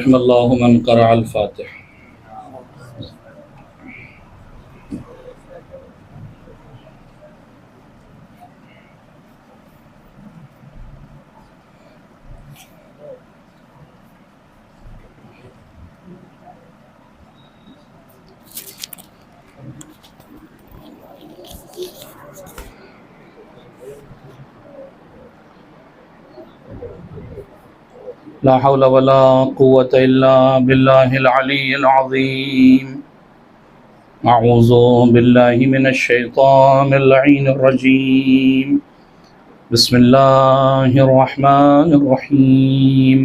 رحم اللہ من قرأ الفاتح. لا حول ولا قوة إلا بالله العلي العظيم. أعوذ بالله من الشيطان اللعين الرجيم. بسم الله الرحمن الرحيم.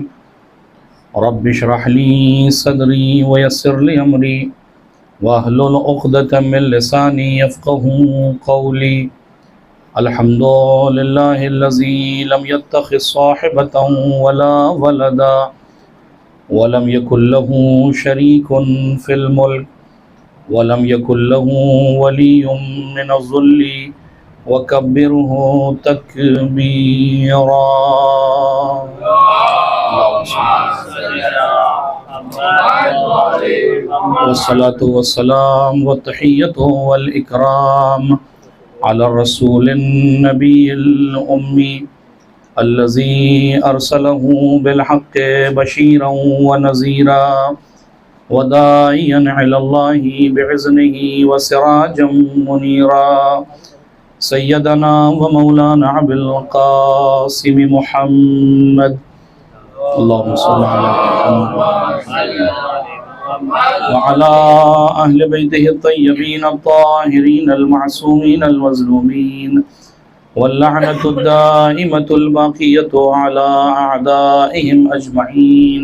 رب اشرح لي صدري ويسر لي أمري واحلل عقدة من لساني يفقهوا قولي. الحمد لله الذي لم يتخذ صاحبة ولا ولدا ولم يكن له شريك في الملك ولم يكن له ولي من الذل وكبره تكبيرا. والصلاة والسلام والتحية والإكرام على الرسول النبي الأمي الذي أرسله بالحق بشيرا ونذيرا وداعيا إلى الله بإذنه وسراجا منيرا. سيدنا ومولانا أبي القاسم محمد اللهم صل على محمد وعلى أهل بيته الطيبين الطاهرين المعصومين المظلومين واللعنة الدائمة الباقية على أعدائهم أجمعين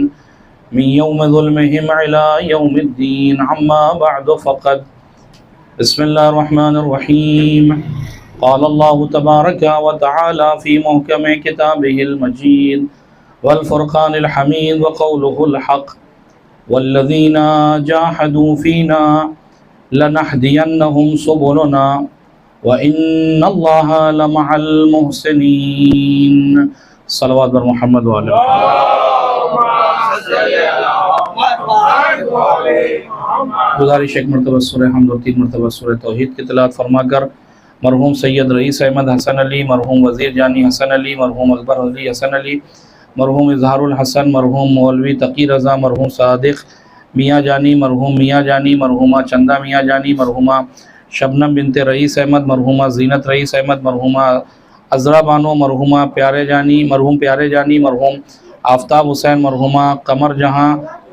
من يوم ظلمهم إلى يوم الدين. عما بعد فقد بسم الله الرحمن الرحيم. قال الله تبارك وتعالى في محكم كتابه المجيد والفرقان الحميد وقوله الحق والذين جاهدوا فينا لنهدينهم سبلنا وإن الله لمع المحسنين. صلوات بر محمد وعلى گزارش ایک مرتبہ سورہ حمد اور 3 مرتبہ سورہ توحید کی تلاوت فرما کر مرحوم سید رئیس احمد حسن علی، مرحوم وزیر جانی حسن علی، مرحوم اکبر علی حسن علی، مرحوم اظہار الحسن، مرحوم مولوی تقی رضا، مرحوم صادق میاں جانی، مرحوم میاں جانی، مرحومہ چندہ میاں جانی، مرحومہ شبنم بنت رئیس احمد، مرحومہ زینت رئیس احمد، مرحومہ عذرا بانو، مرحومہ پیارے جانی، مرحوم پیارے جانی، مرحوم آفتاب حسین، مرحومہ قمر جہاں،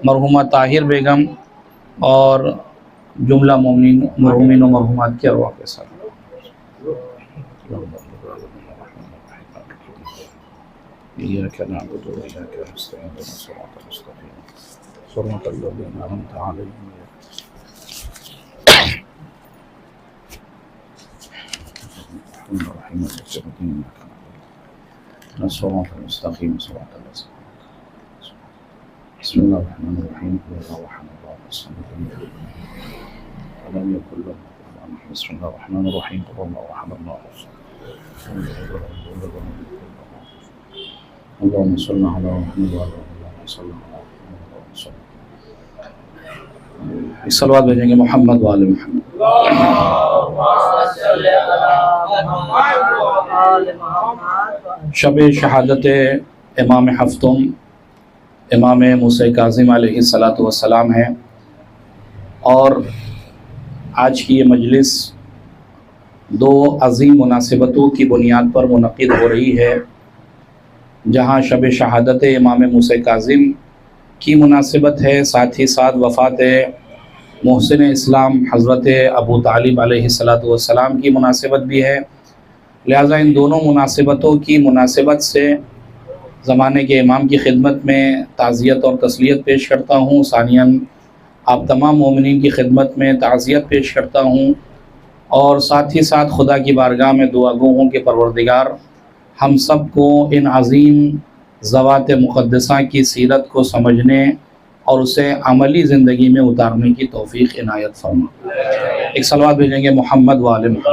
مرحومہ طاہر بیگم اور جملہ مومنین مرحومین و مرحومات کی ارواح کے ساتھ. إياك نعبد وإياك نستعين اهدنا الصراط المستقيم صراط الذين أنعمت عليهم غير المغضوب عليهم ولا الصراط المستقيم صراط الذين. بسم الله الرحمن الرحيم. قل هو الله أحد الله الصمد ولم يكن له كفوا أحد. بسم الله الرحمن الرحيم. قل هو الله أحد الله الصمد اللهم صل على محمد وعلى آله وسلم. صلوات بھیجیں گے محمد وعلى محمد. شب شہادت امام ہفتم امام موسیٰ کاظم علیہ السلام ہے، اور آج کی یہ مجلس 2 عظیم مناسبتوں کی بنیاد پر منعقد ہو رہی ہے، جہاں شب شہادت امام موسیٰ کاظم کی مناسبت ہے، ساتھ ہی ساتھ وفات محسن اسلام حضرت ابو طالب علیہ السلام کی مناسبت بھی ہے. لہٰذا ان دونوں مناسبتوں کی مناسبت سے زمانے کے امام کی خدمت میں تعزیت اور تسلیت پیش کرتا ہوں. ثانیاً آپ تمام مومنین کی خدمت میں تعزیت پیش کرتا ہوں، اور ساتھ ہی ساتھ خدا کی بارگاہ میں دعا گو ہوں کہ پروردگار ہم سب کو ان عظیم ذوات مقدسہ کی سیرت کو سمجھنے اور اسے عملی زندگی میں اتارنے کی توفیق عنایت فرما. ایک صلوات بھیجیں گے محمد وآل محمد.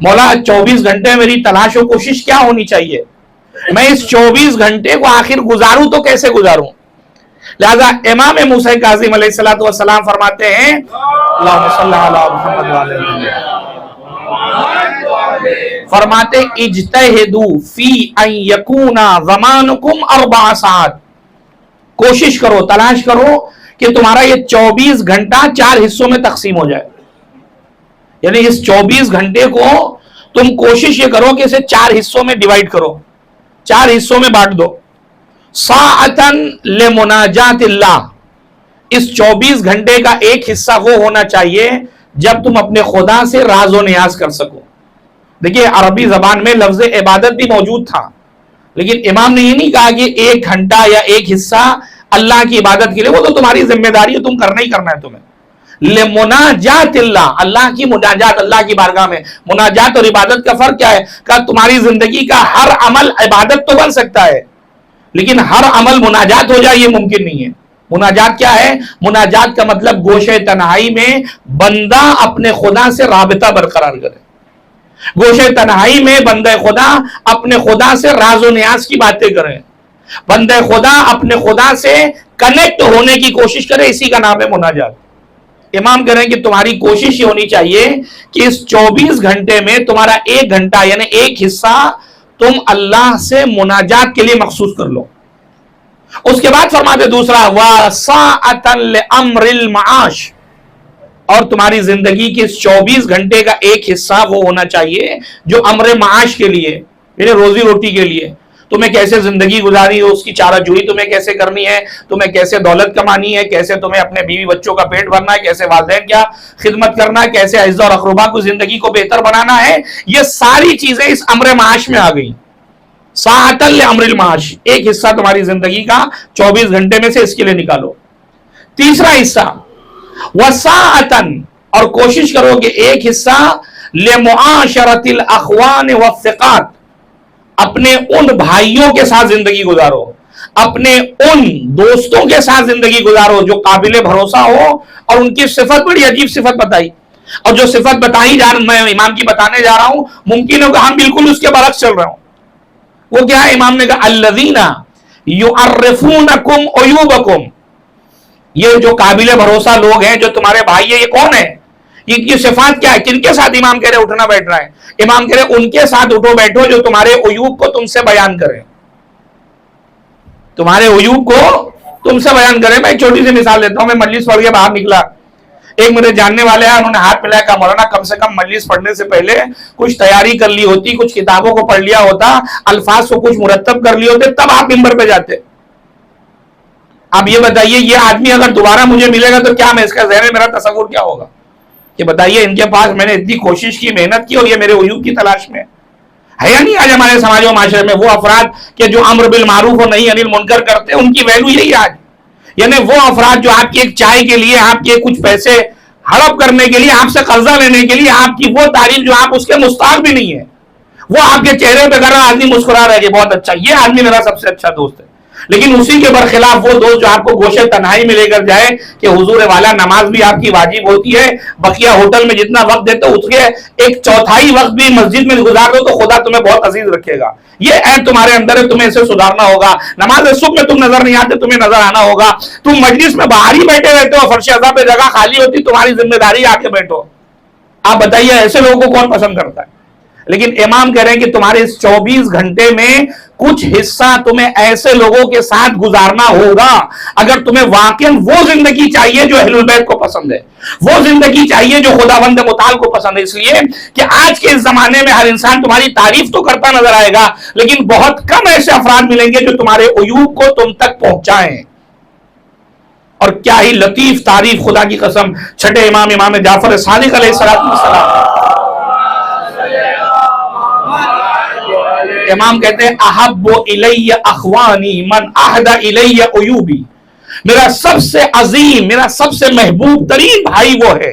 مولا 24 گھنٹے میری تلاش و کوشش کیا ہونی چاہیے, میں اس 24 گھنٹے کو آخر گزاروں تو کیسے گزاروں. لہذا امام موسیٰ کاظم علیہ السلام فرماتے ہیں اللہم صلی علی محمد وعلی محمد, فرماتے اجتہدوا فی ان یکون زمانکم 4 ساعات, کوشش کرو, تلاش کرو کہ تمہارا یہ 24 گھنٹہ 4 حصوں میں تقسیم ہو جائے. یعنی اس 24 گھنٹے کو تم کوشش یہ کرو کہ اسے 4 حصوں میں ڈیوائیڈ کرو, 4 حصوں میں بانٹ دو. ساعتن لمناجات اللہ, اس 24 گھنٹے کا ایک حصہ وہ ہونا چاہیے جب تم اپنے خدا سے راز و نیاز کر سکو. دیکھیے عربی زبان میں لفظ عبادت بھی موجود تھا, لیکن امام نے یہ نہیں کہا کہ 1 گھنٹہ یا ایک حصہ اللہ کی عبادت کے لیے, وہ تو تمہاری ذمہ داری ہے, تم کرنا ہی کرنا ہے تمہیں. لمناجات اللہ, اللہ کی مناجات, اللہ کی بارگاہ میں. مناجات اور عبادت کا فرق کیا ہے؟ کہ تمہاری زندگی کا ہر عمل عبادت تو بن سکتا ہے, لیکن ہر عمل مناجات ہو جائے یہ ممکن نہیں ہے. مناجات کیا ہے؟ مناجات کا مطلب گوشے تنہائی میں بندہ اپنے خدا سے رابطہ برقرار کرے. گوشے تنہائی میں بندہ خدا اپنے خدا سے راز و نیاز کی باتیں کرے, بندہ خدا اپنے خدا سے کنیکٹ ہونے کی کوشش کرے, اسی کا نام ہے مناجات. امام کہہ رہے ہیں کہ تمہاری کوشش یہ ہونی چاہیے کہ اس 24 گھنٹے میں تمہارا 1 گھنٹہ یعنی ایک حصہ تم اللہ سے مناجات کے لیے مخصوص کر لو. اس کے بعد فرماتے دوسرا وَسَاعَةً لِأَمْرِ الْمَعَاشِ, اور تمہاری زندگی کے 24 گھنٹے کا ایک حصہ وہ ہونا چاہیے جو امر معاش کے لیے, یعنی روزی روٹی کے لیے. تمہیں کیسے زندگی گزاری ہے, اس کی چارہ جوئی تمہیں کیسے کرنی ہے, تمہیں کیسے دولت کمانی ہے, کیسے تمہیں اپنے بیوی بچوں کا پیٹ بھرنا ہے, کیسے والدین کیا خدمت کرنا ہے, کیسے اعزاء اور اقربا کو زندگی کو بہتر بنانا ہے, یہ ساری چیزیں اس امر معاش میں آ گئی. ساعتن لامر المعاش, ایک حصہ تمہاری زندگی کا 24 گھنٹے میں سے اس کے لیے نکالو. تیسرا حصہ وساعتن, اور کوشش کرو کہ ایک حصہ لمعاشرت الاخوان والثقات, اپنے ان بھائیوں کے ساتھ زندگی گزارو, اپنے ان دوستوں کے ساتھ زندگی گزارو جو قابل بھروسہ ہو. اور ان کی صفت بڑی عجیب صفت بتائی, اور جو صفت بتائی میں امام کی بتانے جا رہا ہوں ممکن ہے کہ ہم بالکل اس کے برعکس چل رہے ہوں. وہ کیا ہے؟ امام نے کہا الذین یعرفونکم عیوبکم, یہ جو قابل بھروسہ لوگ ہیں جو تمہارے بھائی ہیں, یہ کون ہے؟ ان کی صفات کیا ہے؟ کن کے ساتھ امام کہہ رہے اٹھنا بیٹھنا ہے؟ امام کہہ رہے ان کے ساتھ اٹھو بیٹھو جو تمہارے عیوب کو تم سے بیان کریں, تمہارے عیوب کو تم سے بیان کریں. میں ایک چھوٹی سی مثال دیتا ہوں. میں مجلس پڑھ کے باہر نکلا, ایک میرے جاننے والے ہیں, انہوں نے ہاتھ ملایا, کہا مولانا کم سے کم مجلس پڑھنے سے پہلے کچھ تیاری کر لی ہوتی, کچھ کتابوں کو پڑھ لیا ہوتا, الفاظ کو کچھ مرتب کر لیے ہوتے, تب آپ منبر پہ جاتے. اب یہ بتائیے یہ آدمی اگر دوبارہ مجھے ملے گا تو کیا میں اس کا ذہن میں میرا تصور کیا ہوگا؟ کہ بتائیے ان کے پاس میں نے اتنی کوشش کی, محنت کی, اور یہ میرے عیوب کی تلاش میں ہے یا نہیں؟ آج ہمارے سماج و معاشرے میں وہ افراد کہ جو امر بالمعروف اور نہی عن المنکر کرتے ہیں, ان کی ویلو یہی آج. یعنی وہ افراد جو آپ کی ایک چائے کے لیے, آپ کے کچھ پیسے ہڑپ کرنے کے لیے, آپ سے قرضہ لینے کے لیے, آپ کی وہ تعریف جو آپ اس کے مستحق بھی نہیں ہے, وہ آپ کے چہرے پہ کر رہا آدمی مسکرا رہا ہے کہ بہت اچھا, یہ آدمی میرا سب سے اچھا دوست ہے. لیکن اسی کے برخلاف وہ دوست جو آپ کو گوشے تنہائی میں لے کر جائے کہ حضور والا نماز بھی آپ کی واجب ہوتی ہے, بقیہ ہوٹل میں جتنا وقت دیتے اس کے 1/4 وقت بھی مسجد میں گزار دو تو خدا تمہیں بہت عزیز رکھے گا. یہ عیب تمہارے اندر ہے, تمہیں اسے سدھارنا ہوگا. نماز صبح میں تم نظر نہیں آتے, تمہیں نظر آنا ہوگا. تم مجلس میں باہر ہی بیٹھے رہتے ہو, فرش ازا پہ جگہ خالی ہوتی, تمہاری ذمہ داری آ کے بیٹھو. آپ بتائیے ایسے لوگوں کو کون پسند کرتا ہے؟ لیکن امام کہہ رہے ہیں کہ تمہارے اس 24 گھنٹے میں کچھ حصہ تمہیں ایسے لوگوں کے ساتھ گزارنا ہوگا اگر تمہیں واقعا وہ زندگی چاہیے جو اہل البیت کو پسند ہے, وہ زندگی چاہیے جو خداوند متعال کو پسند ہے. اس لیے کہ آج کے اس زمانے میں ہر انسان تمہاری تعریف تو کرتا نظر آئے گا, لیکن بہت کم ایسے افراد ملیں گے جو تمہارے عیوب کو تم تک پہنچائیں. اور کیا ہی لطیف تعریف, خدا کی قسم, چھٹے امام جعفر صادق علیہ السلام امام کہتے ہیں احب الی اخوانی من اہدى الی عیوبی, میرا سب سے عظیم, میرا سب سے محبوب ترین بھائی وہ ہے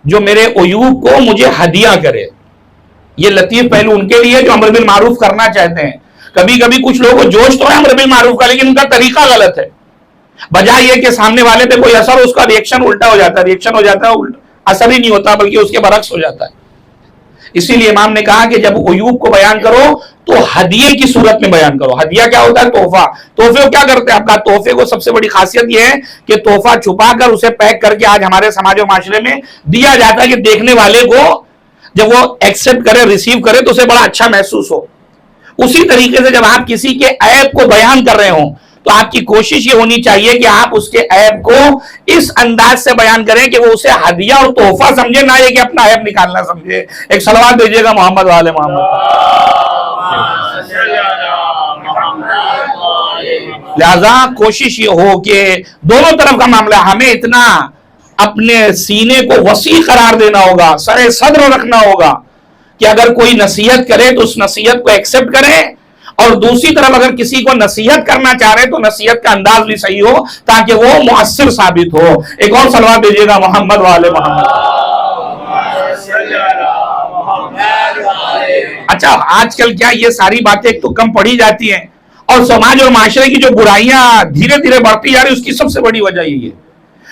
جو میرے عیوب کو مجھے ہدیہ کرے. یہ لطیف پہلو ان کے لیے جو امر بالمعروف کرنا چاہتے ہیں. کبھی کبھی کچھ لوگوں کو جوش تو ہے امر بالمعروف کا, لیکن ان کا طریقہ غلط ہے. بجائے یہ کہ سامنے والے پہ کوئی اثر, اس کا ریئیکشن الٹا ہو جاتا ہے, ریئیکشن ہو جاتا ہے, اثر ہی نہیں ہوتا بلکہ اس کے برعکس ہو جاتا ہے. اسی لیے امام نے کہا کہ جب عیوب کو بیان کرو تو ہدیے کی صورت میں بیان کرو. ہدیہ کیا ہوتا ہے؟ تحفہ. تحفے کو کیا کرتے ہیں؟ آپ کا تحفے کو سب سے بڑی خاصیت یہ ہے کہ تحفہ چھپا کر اسے پیک کر کے آج ہمارے سماج و معاشرے میں دیا جاتا ہے کہ دیکھنے والے کو جب وہ ایکسپٹ کرے، ریسیو کرے تو اسے بڑا اچھا محسوس ہو. اسی طریقے سے جب آپ کسی کے عیب کو بیان کر رہے ہوں تو آپ کی کوشش یہ ہونی چاہیے کہ آپ اس کے عیب کو اس انداز سے بیان کریں کہ وہ اسے ہدیہ اور تحفہ سمجھے، نہ یہ کہ اپنا عیب نکالنا سمجھے. ایک صلوات بھیجیے گا محمد والے محمد. لہذا کوشش یہ ہو کہ دونوں طرف کا معاملہ، ہمیں اتنا اپنے سینے کو وسیع قرار دینا ہوگا، سر صدر رکھنا ہوگا کہ اگر کوئی نصیحت کرے تو اس نصیحت کو ایکسپٹ کریں، اور دوسری طرف اگر کسی کو نصیحت کرنا چاہ رہے تو نصیحت کا انداز بھی صحیح ہو تاکہ وہ مؤثر ثابت ہو. ایک اور صلوات بھیجیے گا محمد والے محمد. اچھا آج کل کیا یہ ساری باتیں ایک تو کم پڑھی جاتی ہیں، اور سماج اور معاشرے کی جو برائیاں دھیرے دھیرے بڑھتی جا رہی اس کی سب سے بڑی وجہ یہی ہے.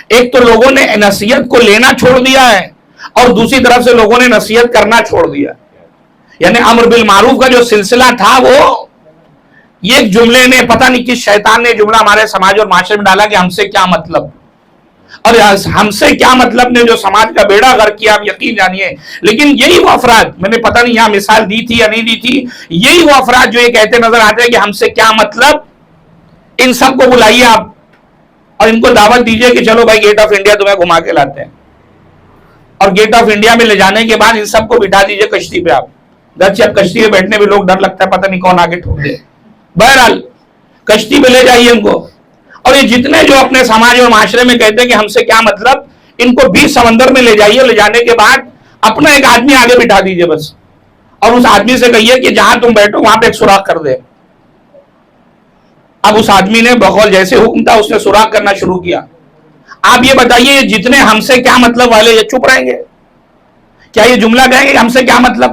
ایک تو لوگوں نے نصیحت کو لینا چھوڑ دیا ہے، اور دوسری طرف سے لوگوں نے نصیحت کرنا چھوڑ دیا. یعنی امر بالمعروف کا جو سلسلہ تھا، وہ یہ ایک جملے نے، پتہ نہیں کس شیطان نے جملہ ہمارے سماج اور معاشرے میں ڈالا کہ ہم سے کیا مطلب، اور ہم سے کیا مطلب نے جو سماج کا بیڑا غرق کیا. آپ یقین جانیے، لیکن یہی وہ افراد، میں نے پتہ نہیں یہاں مثال دی تھی یا نہیں دی تھی، یہی وہ افراد جو یہ کہتے نظر آتے ہیں کہ ہم سے کیا مطلب. ان سب کو بلائیے آپ اور ان کو دعوت دیجئے کہ چلو بھائی گیٹ آف انڈیا تمہیں گھما کے لاتے ہیں، اور گیٹ آف انڈیا میں لے جانے کے بعد ان سب کو بٹھا دیجئے کشتی پہ. آپ گرچہ اب کشتی پہ بیٹھنے میں لوگ ڈر لگتا ہے، پتہ نہیں کون آگے ٹھوک دے. بہرحال کشتی پہ لے جائیے ان کو، اور یہ جتنے جو اپنے سماج اور معاشرے میں کہتے ہیں کہ ہم سے کیا مطلب، ان کو 20 سمندر میں لے جائیے. لے جانے کے بعد اپنا ایک آدمی آگے بٹھا دیجئے بس، اور اس آدمی سے کہیے کہ جہاں تم بیٹھو وہاں پہ ایک سوراخ کر دے. اب اس آدمی نے بقول جیسے حکم تھا اس نے سوراخ کرنا شروع کیا. آپ یہ بتائیے یہ جتنے ہم سے کیا مطلب والے یہ چپ رہیں گے؟ کیا یہ جملہ کہیں گے کہ ہم سے کیا مطلب؟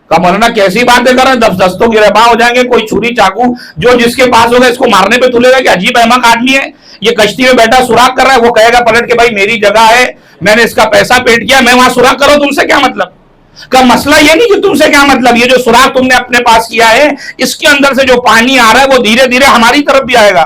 کہ مولانا کیسی باتیں کر رہے ہیں، دستوں کی ربا ہو جائیں گے، کوئی چھری چاقو جو جس کے پاس ہوگا اس کو مارنے پہ تلے گا کہ عجیب احمق آدمی ہے یہ کشتی میں بیٹھا سوراخ کر رہا ہے. وہ کہے گا پلٹ کے بھائی میری جگہ ہے، میں نے اس کا پیسہ پیٹ کیا، میں وہاں سوراخ کروں، تم سے کیا مطلب؟ کا مسئلہ یہ نہیں کہ تم سے کیا مطلب، یہ جو سوراخ تم نے اپنے پاس کیا ہے اس کے اندر سے جو پانی آ رہا ہے وہ دھیرے دھیرے ہماری طرف بھی آئے گا،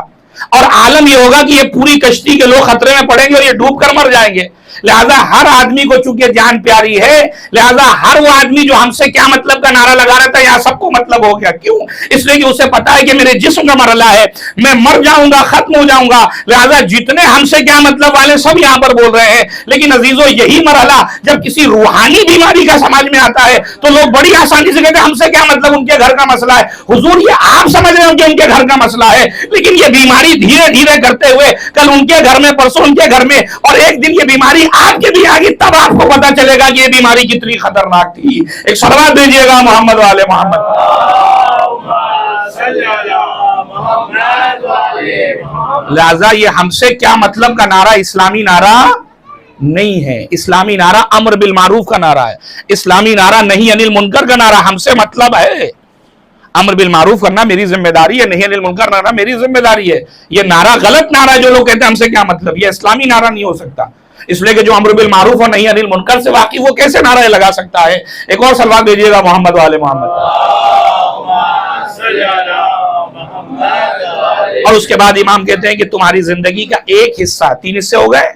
اور عالم یہ ہوگا کہ یہ پوری کشتی کے لوگ خطرے میں پڑیں گے اور یہ ڈوب کر مر جائیں گے. لہذا ہر آدمی کو چونکہ جان پیاری ہے، لہذا ہر وہ آدمی جو ہم سے کیا مطلب کا نعرہ لگا رہا تھا یہاں سب کو مطلب ہو گیا. کیوں؟ اس لیے کہ اسے پتا ہے کہ میرے جسم کا مرحلہ ہے، میں مر جاؤں گا، ختم ہو جاؤں گا. لہذا جتنے ہم سے کیا مطلب والے سب یہاں پر بول رہے ہیں. لیکن عزیزو یہی مرحلہ جب کسی روحانی بیماری کا سماج میں آتا ہے تو لوگ بڑی آسانی سے کہتے ہیں ہم سے کیا مطلب، ان کے گھر کا مسئلہ ہے. حضور یہ آپ سمجھ رہے ہو کہ ان کے گھر کا مسئلہ ہے، لیکن یہ بیماری دھیرے دھیرے کرتے ہوئے کل ان کے گھر میں، پرسوں ان کے گھر میں، اور ایک دن یہ بیماری آپ کے بھی آگے، تب آپ کو پتا چلے گا کہ یہ بیماری کتنی خطرناک تھی. ایک صلوات دیجیے گا محمد والے محمد. لہذا یہ ہم سے کیا مطلب کا نعرہ اسلامی نعرہ نہیں ہے. اسلامی نعرہ امر بالمعروف کا نعرہ ہے، اسلامی نعرہ نہیں انل منکر کا نعرہ. ہم سے مطلب ہے امر بالمعروف کرنا میری ذمہ داری ہے، نہیں انل منکر کرنا میری ذمہ داری ہے. یہ نعرہ غلط نعرہ، جو لوگ کہتے ہیں ہم سے کیا مطلب، یہ اسلامی نعرہ نہیں ہو سکتا. اس لیے کہ جو امر بالمعروف اور نہیں انل منکر سے واقعی وہ کیسے نعرہ لگا سکتا ہے. ایک اور صلوات بھیجیے گا محمد والے محمد. اور اس کے بعد امام کہتے ہیں کہ تمہاری زندگی کا ایک حصہ، 3 حصے ہو گئے،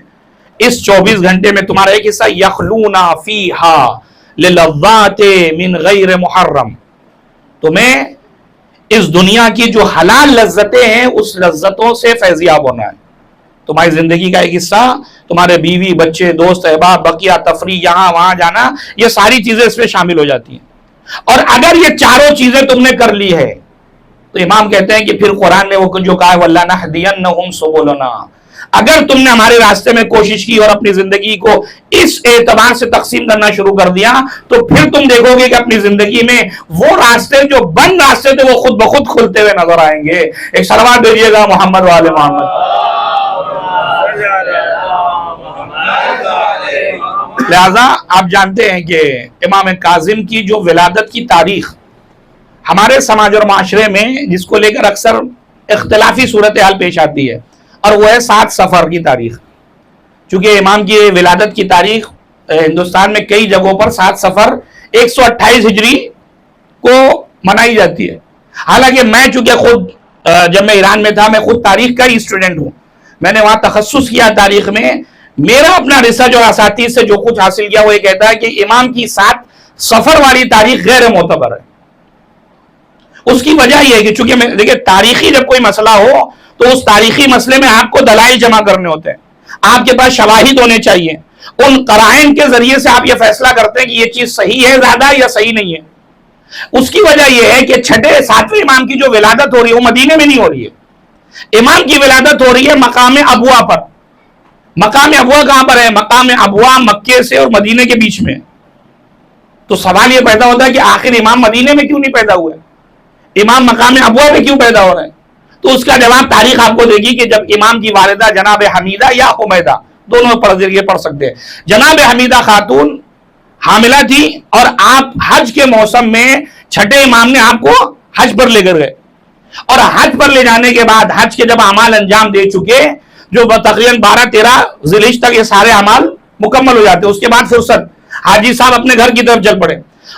اس 24 گھنٹے میں تمہارا ایک حصہ یخلونا فیہا للذات من غیر محرم، تمہیں اس دنیا کی جو حلال لذتیں ہیں اس لذتوں سے فیضیاب ہونا ہے. تمہاری زندگی کا ایک حصہ تمہارے بیوی، بچے، دوست احباب، بقیہ تفریح، یہاں وہاں جانا، یہ ساری چیزیں اس میں شامل ہو جاتی ہیں. اور اگر یہ چاروں چیزیں تم نے کر لی ہے تو امام کہتے ہیں کہ پھر قرآن نے وہ جو کہا ہے وَلَنَهْدِيَنَّهُمْ سُبُلَنَا، اگر تم نے ہمارے راستے میں کوشش کی اور اپنی زندگی کو اس اعتبار سے تقسیم کرنا شروع کر دیا تو پھر تم دیکھو گے کہ اپنی زندگی میں وہ راستے جو بند راستے تھے وہ خود بخود کھلتے ہوئے نظر آئیں گے. ایک صلوات دیجیے گا محمد والے محمد. لہذا آپ جانتے ہیں کہ امام کاظم کی جو ولادت کی تاریخ ہمارے سماج اور معاشرے میں جس کو لے کر اکثر اختلافی صورتحال پیش آتی ہے، اور وہ ہے 7 صفر کی تاریخ. چونکہ امام کی ولادت کی تاریخ ہندوستان میں کئی جگہوں پر 7 صفر 128 ہجری کو منائی جاتی ہے. حالانکہ میں چونکہ خود جب میں ایران میں تھا میں خود تاریخ کا ہی اسٹوڈنٹ ہوں, میں نے وہاں تخصص کیا تاریخ میں, میرا اپنا ریسرچ اور اساتذہ سے جو کچھ حاصل کیا وہ یہ کہتا ہے کہ امام کی 7 سفر والی تاریخ غیر معتبر ہے. اس کی وجہ یہ ہے کہ چونکہ دیکھیں تاریخی جب کوئی مسئلہ ہو تو اس تاریخی مسئلے میں آپ کو دلائل جمع کرنے ہوتے ہیں, آپ کے پاس شواہد ہونے چاہیے, ان قرائن کے ذریعے سے آپ یہ فیصلہ کرتے ہیں کہ یہ چیز صحیح ہے زیادہ یا صحیح نہیں ہے. اس کی وجہ یہ ہے کہ 7ویں امام کی جو ولادت ہو رہی ہے وہ مدینے میں نہیں ہو رہی ہے, امام کی ولادت ہو رہی ہے مقام ابوا پر. مقام ابوا کہاں پر ہے؟ مقام ابوا مکے سے اور مدینے کے بیچ میں. تو سوال یہ پیدا ہوتا ہے کہ آخر امام مدینے میں کیوں نہیں پیدا ہوئے, امام مقام ابوا میں کیوں پیدا ہو رہے ہیں؟ تو اس کا جواب تاریخ آپ کو دے گی کہ جب امام کی والدہ جناب حمیدہ یا حمیدہ دونوں پڑھ سکتے ہیں, جناب حمیدہ خاتون حاملہ تھی اور آپ حج کے موسم میں 6 امام نے آپ کو حج پر لے کر گئے, اور حج پر لے جانے کے بعد حج کے جب اعمال انجام دے چکے جو تقریباً 12-13 ذی الحجہ تک یہ سارے اعمال مکمل ہو جاتے, اس کے بعد فرصت حاجی صاحب اپنے گھر کی طرف چل پڑے.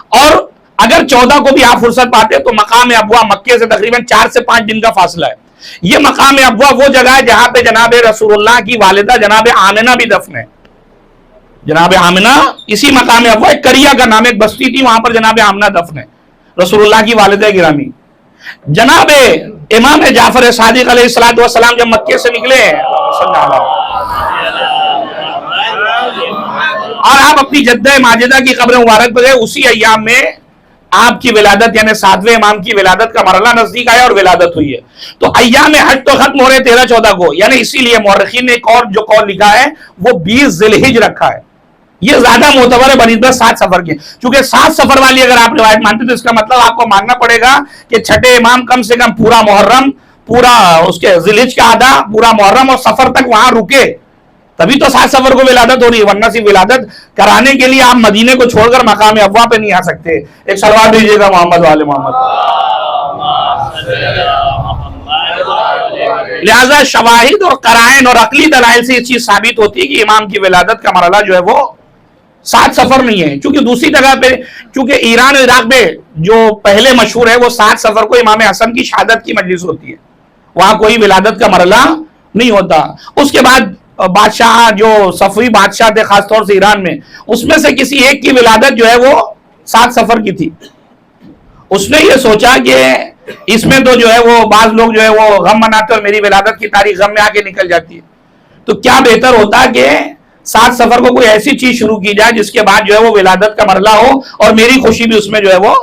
اور اگر 14 کو بھی آپ فرصت پاتے تو مقام ابوا مکے سے تقریباً 4 سے 5 دن کا فاصلہ ہے. یہ مقام ابوا وہ جگہ ہے جہاں پہ جناب رسول اللہ کی والدہ جناب آمنہ بھی دفن ہے. جناب آمنہ اسی مقام ابوا, ایک قریہ کا نام, ایک بستی تھی وہاں پر جناب آمنہ دفن ہے, رسول اللہ کی والدہ گرامی. جناب امام جعفر صادق علیہ السلام جب مکے سے نکلے اور آپ اپنی جدہ ماجدہ کی قبر مبارک پہ گئے, اسی ایام میں آپ کی ولادت یعنی 7ویں امام کی ولادت کا مرحلہ نزدیک آیا اور ولادت ہوئی ہے. تو ایام حج تو ختم ہو رہے 13-14 کو, یعنی اسی لیے مورخین نے ایک اور جو قول لکھا ہے وہ 20 ذی الحجہ رکھا ہے. یہ زیادہ معتبر ہے بنسبت 7 سفر کے, چونکہ 7 سفر والی اگر آپ روایت مانتے تو اس کا مطلب آپ کو ماننا پڑے گا کہ 6 امام کم سے کم پورا محرم, پورا اس کے ذی الحجہ کا آدھا, پورا محرم اور سفر تک وہاں رکے, تبھی تو 7 سفر کو ولادت ہو رہی ہے. ورنہ صرف ولادت کرانے کے لیے آپ مدینے کو چھوڑ کر مقام ابوا پہ نہیں آ سکتے. ایک صلوات دیجیے گا محمد والے محمد. لہذا شواہد اور قرائن اور عقلی دلائل سے یہ چیز ثابت ہوتی ہے کہ امام کی ولادت کا مرحلہ جو ہے وہ 7 سفر نہیں ہے. چونکہ دوسری جگہ پہ چونکہ ایران اور عراق میں جو پہلے مشہور ہے وہ 7 سفر کو امام حسن کی شہادت کی مجلس ہوتی ہے, وہاں کوئی ولادت کا مرحلہ نہیں ہوتا. اس کے بعد بادشاہ جو صفوی بادشاہ تھے خاص طور سے ایران میں, اس میں سے کسی ایک کی ولادت جو ہے وہ 7 سفر کی تھی. اس نے یہ سوچا کہ اس میں تو جو ہے وہ بعض لوگ جو ہے وہ غم مناتے اور میری ولادت کی تاریخ غم میں آ کے نکل جاتی ہے, تو کیا بہتر ہوتا کہ 7 سفر کو کوئی ایسی چیز شروع کی جائے جس کے بعد جو ہے وہ ولادت کا مرحلہ ہو اور میری خوشی بھی اس میں جو ہے وہ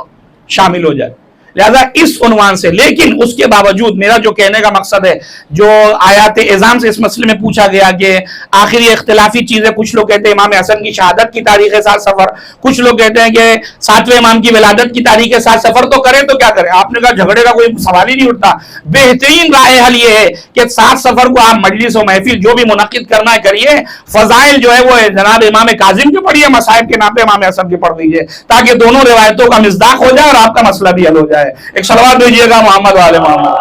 شامل ہو جائے. لہذا اس عنوان سے, لیکن اس کے باوجود میرا جو کہنے کا مقصد ہے, جو آیات اعزام سے اس مسئلے میں پوچھا گیا کہ آخر یہ اختلافی چیزیں, کچھ لوگ کہتے ہیں امام حسن کی شہادت کی تاریخ ہے 7 سفر, کچھ لوگ کہتے ہیں کہ 7ویں امام کی ولادت کی تاریخ ہے 7 سفر, تو کریں تو کیا کریں؟ آپ نے کہا جھگڑے کا کوئی سوال ہی نہیں اٹھتا. بہترین رائے حل یہ ہے کہ 7 سفر کو آپ مجلس و محفل جو بھی منعقد کرنا ہے کریے, فضائل جو ہے وہ جناب امام کاظم کے پڑھیے, مصائب کے نام پہ امام حسن کے پڑھ دیجیے, تاکہ دونوں روایتوں کا مصداق ہو جائے اور آپ کا مسئلہ بھی حل ہو جائے. ایک صلوات دیجیے گا محمد والے محمد.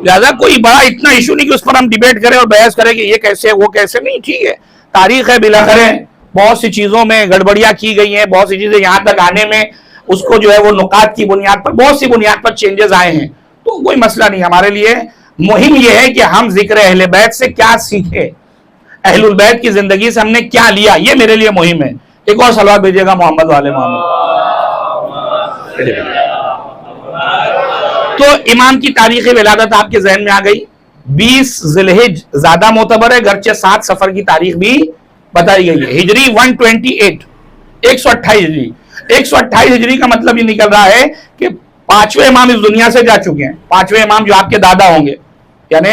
لہذا کوئی بڑا اتنا ایشو نہیں کہ اس پر ہم ڈیبیٹ کریں اور بحث کریں کہ یہ کیسے وہ کیسے نہیں. ٹھیک ہے, تاریخ ہے, بالاخر بہت سی چیزوں میں گڑبڑیاں کی گئی ہیں, بہت سی چیزیں یہاں تک آنے میں اس کو جو ہے وہ نکات کی بنیاد پر بہت سی بنیاد پر چینجز آئے ہیں, تو کوئی مسئلہ نہیں. ہمارے لیے مہم یہ ہے کہ ہم ذکر اہل بیت سے کیا سیکھے, اہل البیت کی زندگی سے ہم نے کیا لیا, یہ میرے لیے مہم ہے. ایک اور صلوات بھیجیے گا محمد والے محمد. تو امام کی تاریخ ولادت آپ کے ذہن میں آ گئی. 20 ذی الحجہ زیادہ معتبر ہے, گرچہ 7 سفر کی تاریخ بھی بتائی گئی ہے. ہجری 128 128 ہجری. 128 ہجری کا مطلب یہ نکل رہا ہے کہ 5ویں امام اس دنیا سے جا چکے ہیں. 5ویں امام جو آپ کے دادا ہوں گے, یعنی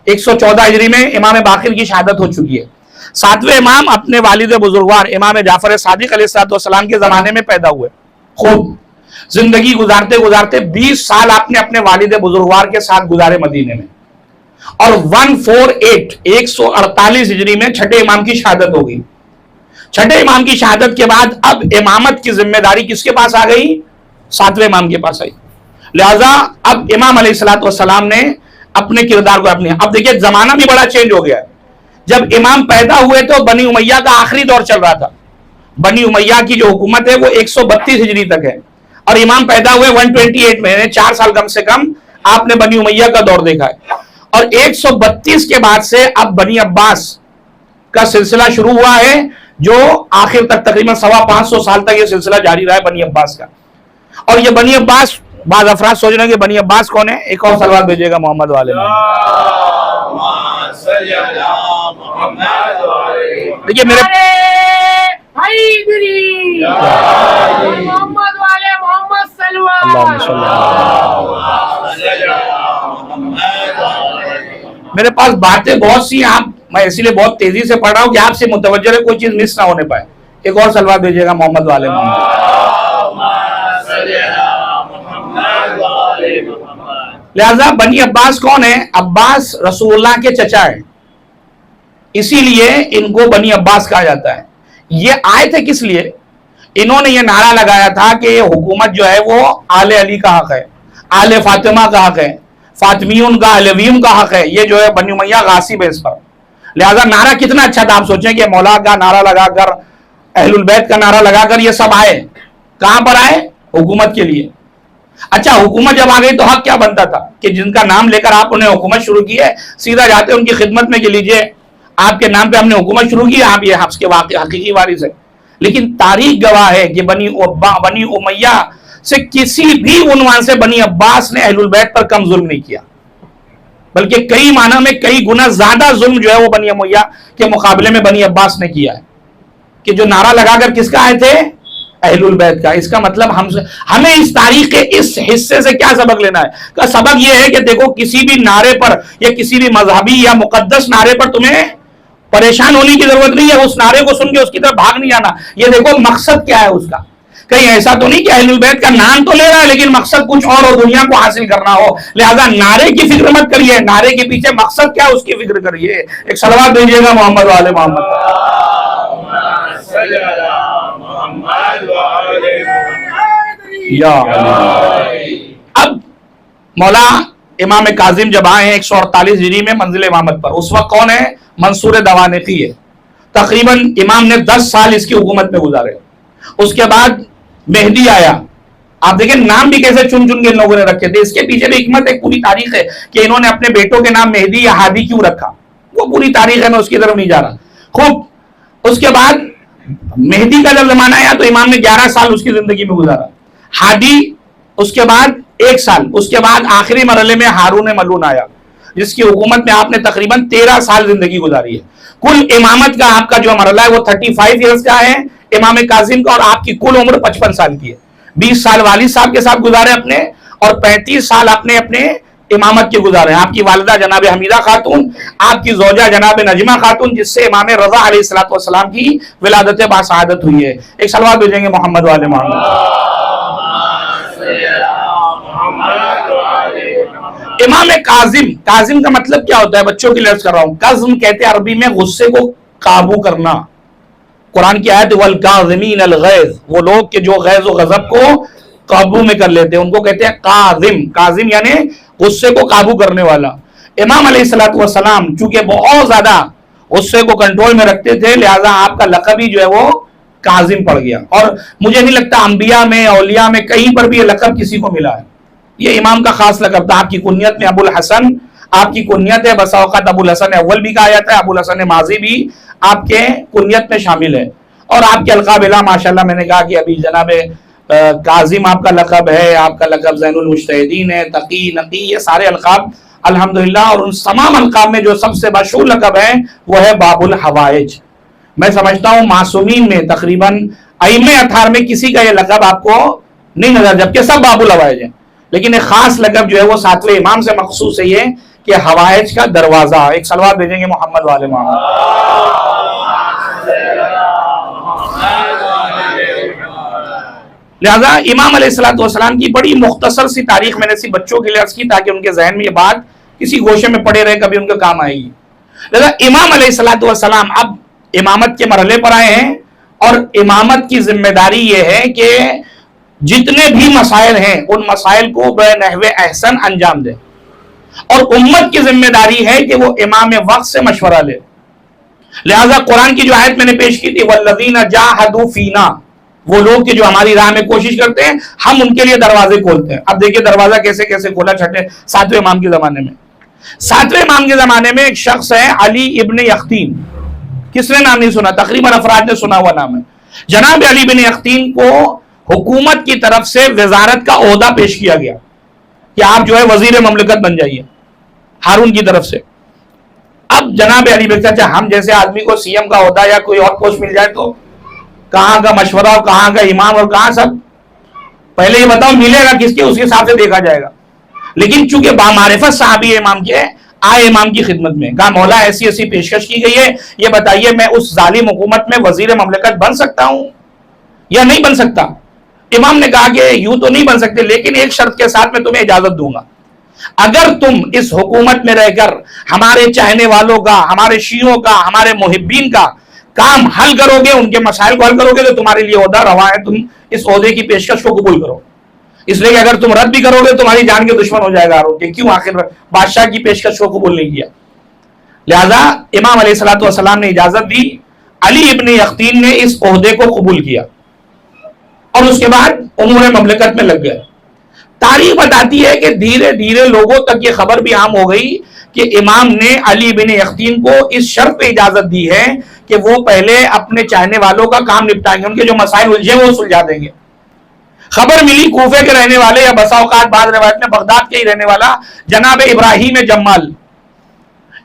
114 ہجری میں امام باقر کی شہادت ہو چکی ہے. 7ویں امام اپنے والد بزرگوار امام جعفر صادق علیہ السلام کے زمانے میں پیدا ہوئے. خوب زندگی گزارتے گزارتے 20 سال آپ نے اپنے والد بزرگوار کے ساتھ گزارے مدینے میں, اور 148 ہجری میں 6 امام کی شہادت ہو گئی. 6 امام کی شہادت کے بعد اب امامت کی ذمہ داری کس کے پاس آ گئی؟ 7ویں امام کے پاس آئی. لہذا اب امام علیہ السلام نے اپنے کردار کو اب دیکھیے زمانہ بھی بڑا چینج ہو گیا ہے. جب امام پیدا ہوئے تو بنی امیہ کا آخری دور چل رہا تھا. بنی امیہ کی جو حکومت ہے وہ 132 ہجری تک ہے, اور امام پیدا ہوئے 128 میں, 4 سال کم سے کم آپ نے بنی امیہ کا دور دیکھا ہے. اور 132 کے بعد سے اب بنی عباس کا سلسلہ شروع ہوا ہے, جو آخر تک تقریباً 550 سال تک یہ سلسلہ جاری رہا ہے بنی عباس کا. اور یہ بنی عباس, بعض افراد سوچ رہے ہیں کہ بنی عباس کون ہے, ایک اور سلوات بھیجیے گا محمد والے میں. دیکھیے میرے میرے پاس باتیں بہت سی ہیں, میں اسی لیے بہت تیزی سے پڑھ رہا ہوں کہ آپ سے متوجہ رہے, کوئی چیز مس نہ ہونے پائے. ایک اور سلوات بھیجیے گا محمد والے محمد. لہذا بنی عباس کون ہے؟ عباس رسول اللہ کے چچا ہیں, اسی لیے ان کو بنی عباس کہا جاتا ہے. یہ آئے تھے کس لیے؟ انہوں نے یہ نعرہ لگایا تھا کہ حکومت جو ہے وہ آل علی کا حق ہے, آل فاطمہ کا حق ہے, فاطمیون کا, علویون کا حق ہے. یہ جو ہے بنی امیہ غاصب ہے اس پر. لہذا نعرہ کتنا اچھا تھا. آپ سوچیں کہ مولا کا نعرہ لگا کر, اہل البیت کا نعرہ لگا کر یہ سب آئے, کہاں پر آئے؟ حکومت کے لیے. اچھا, حکومت جب آ گئی تو حق کیا بنتا تھا کہ جن کا نام لے کر آپ انہیں حکومت شروع کی ہے, سیدھا جاتے ان کی خدمت میں کہ لیجئے آپ کے نام پہ ہم نے حکومت شروع کی, آپ یہ حفظ کے حقیقی وارث ہے. لیکن تاریخ گواہ ہے کہ بنی امیہ سے کسی بھی عنوان سے بنی عباس نے اہل البیت پر کم ظلم نہیں کیا, بلکہ کئی معنی میں کئی گنا زیادہ ظلم جو ہے وہ بنی امیہ کے مقابلے میں بنی عباس نے کیا ہے. کہ جو نعرہ لگا کر کس کا آئے تھے؟ اہل البیت کا. اس کا مطلب ہمیں اس تاریخ کے اس حصے سے کیا سبق لینا ہے؟ کا سبق یہ ہے کہ دیکھو, کسی بھی نعرے پر یا کسی بھی مذہبی یا مقدس نعرے پر تمہیں پریشان ہونے کی ضرورت نہیں ہے. اس نعرے کو سن کے اس کی طرف بھاگ نہیں جانا. یہ دیکھو مقصد کیا ہے اس کا. کہیں ایسا تو نہیں کہ اہل البیت کا نام تو لے رہا ہے لیکن مقصد کچھ اور ہو, دنیا کو حاصل کرنا ہو. لہذا نعرے کی فکر مت کریے, نعرے کے پیچھے مقصد کیا ہے اس کی فکر کریے. ایک صلوات دیجیے گا محمد والے محمد. اب مولا امام کاظم جب آئے ہیں 148 ہجری میں منزل امامت پر, اس وقت کون ہے؟ منصور دوانقی ہے. تقریباً امام نے 10 سال اس کی حکومت میں گزارے. اس کے بعد مہدی آیا. آپ دیکھیں نام بھی کیسے چن چن کے ان لوگوں نے رکھے تھے. اس کے پیچھے بھی حکمت ایک پوری تاریخ ہے کہ انہوں نے اپنے بیٹوں کے نام مہدی یا ہادی کیوں رکھا. وہ پوری تاریخ ہے, میں اس کی طرف نہیں جا رہا. خوب, اس کے بعد مہدی کا جب زمانہ آیا تو امام نے 11 سال اس کی زندگی میں گزارا. ہادی اس کے بعد 1 سال. اس کے بعد آخری مرحلے میں ہارون ملون آیا, جس کی حکومت میں آپ نے تقریباً 13 سال زندگی گزاری ہے. کل امامت کا آپ کا جو مرحلہ ہے وہ 35 ایئرز کا ہے امام کاظم کا, اور آپ کی کل عمر 55 سال کی ہے. 20 سال والد صاحب کے ساتھ گزارے اپنے, اور 35 سال اپنے امامت کے گزارے. آپ کی والدہ جناب حمیدہ خاتون, آپ کی زوجہ جناب نجمہ خاتون, جس سے امام رضا علیہ السلام کی ولادت باسعادت ہوئی ہے. ایک صلوات بھیجیں گے محمد والے محمد. امام کاظم, کاظم کا مطلب کیا ہوتا ہے؟ بچوں کی لفظ کر رہا ہوں. کظم کہتے ہیں عربی میں غصے کو قابو کرنا. قرآن کی آیت والکاظمین الغیظ, وہ لوگ کہ جو غیظ و غضب کو قابو میں کر لیتے ہیں, ان کو کہتے ہیں کاظم. کاظم یعنی غصے کو قابو کرنے والا. امام علیہ السلام چونکہ بہت زیادہ غصے کو کنٹرول میں رکھتے تھے, لہذا آپ کا لقب ہی جو ہے وہ کاظم پڑ گیا. اور مجھے نہیں لگتا انبیاء میں, اولیاء میں کہیں پر بھی یہ لقب کسی کو ملا ہے. یہ امام کا خاص لقب تھا. آپ کی کنیت میں ابو الحسن آپ کی کنیت ہے. بسا اوقات ابو الحسن اول بھی کہا جاتا ہے, ابو الحسن ماضی بھی آپ کے کنیت میں شامل ہے. اور آپ کے القاب اعلیٰ ماشاءاللہ, میں نے کہا کہ ابھی جناب کاظم آپ کا لقب ہے, آپ کا لقب زین المجتہدین ہے, تقی, نقی, یہ سارے القاب الحمدللہ. اور ان تمام القاب میں جو سب سے مشہور لقب ہے وہ ہے باب الحوائج. میں سمجھتا ہوں معصومین میں تقریباً ائمہ اطہار میں کسی کا یہ لقب آپ کو نہیں نظر, جبکہ سب باب الحوائج ہیں. لیکن ایک خاص لقب جو ہے وہ 7ویں امام سے مخصوص ہے, یہ کہ حوائج کا دروازہ. ایک صلوات بھیجیں گے محمد والے محمد. لہذا امام علیہ السلام کی بڑی مختصر سی تاریخ میں نے صرف بچوں کے لیے عرض کی تاکہ ان کے ذہن میں یہ بات کسی گوشے میں پڑے رہے, کبھی ان کے کام آئے گی. لہذا امام علیہ السلام اب امامت کے مرحلے پر آئے ہیں, اور امامت کی ذمہ داری یہ ہے کہ جتنے بھی مسائل ہیں ان مسائل کو بنحو احسن انجام دے. اور امت کی ذمہ داری ہے کہ وہ امام وقت سے مشورہ لے. لہذا قرآن کی جو آیت میں نے پیش کی تھی والذین جاہدوا فینا، وہ لوگ کہ جو ہماری راہ میں کوشش کرتے ہیں، ہم ان کے لیے دروازے کھولتے ہیں. اب دیکھیے دروازہ کیسے کیسے کھولا ساتویں امام کے زمانے میں. ساتویں امام کے زمانے میں ایک شخص ہے علی ابن یختین. کس نے نام نہیں سنا؟ تقریباً افراد نے سنا ہوا نام ہے. جناب علی بن یختین کو حکومت کی طرف سے وزارت کا عہدہ پیش کیا گیا کہ آپ جو ہے وزیر مملکت بن جائیے ہارون کی طرف سے. اب جناب علی بن چاچا ہم جیسے آدمی کو سی ایم کا عہدہ یا کوئی اور پوسٹ مل جائے تو کہاں کا مشورہ اور کہاں کا امام اور کہاں سب، پہلے یہ بتاؤ ملے گا کس کے، اس کے حساب سے دیکھا جائے گا. لیکن چونکہ بامعرفت صحابی امام کے آئے امام کی خدمت میں، کہا مولا ایسی ایسی پیشکش کی گئی ہے، یہ بتائیے میں اس ظالم حکومت میں وزیر مملکت بن سکتا ہوں یا نہیں بن سکتا؟ امام نے کہا کہ یوں تو نہیں بن سکتے، لیکن ایک شرط کے ساتھ میں تمہیں اجازت دوں گا. اگر تم اس حکومت میں رہ کر ہمارے چاہنے والوں کا، ہمارے شیعوں کا، ہمارے محبین کا کام حل کرو گے، ان کے مسائل کو حل کرو گے، تو تمہارے لیے عہدہ روا ہے، تم اس عہدے کی پیشکش کو قبول کرو. اس لیے کہ اگر تم رد بھی کرو گے تمہاری جان کے دشمن ہو جائے گا ہارون، کہ کیوں آخر بادشاہ کی پیشکش کو قبول نہیں کیا. لہذا امام علیہ الصلوۃ والسلام نے اجازت دی، علی ابن یختین نے اس عہدے کو قبول کیا اور اس کے بعد امور مملکت میں لگ گئے. تاریخ بتاتی ہے کہ دھیرے دھیرے لوگوں تک یہ خبر بھی عام ہو گئی کہ امام نے علی بن یختین کو اس شرط پہ اجازت دی ہے کہ وہ پہلے اپنے چاہنے والوں کا کام نپٹائیں گے، ان کے جو مسائل الجھے وہ سلجھا دیں گے. خبر ملی کوفے کے رہنے والے یا بسا اوقات بعض روایت میں بغداد کے ہی رہنے والا جناب ابراہیم جمال.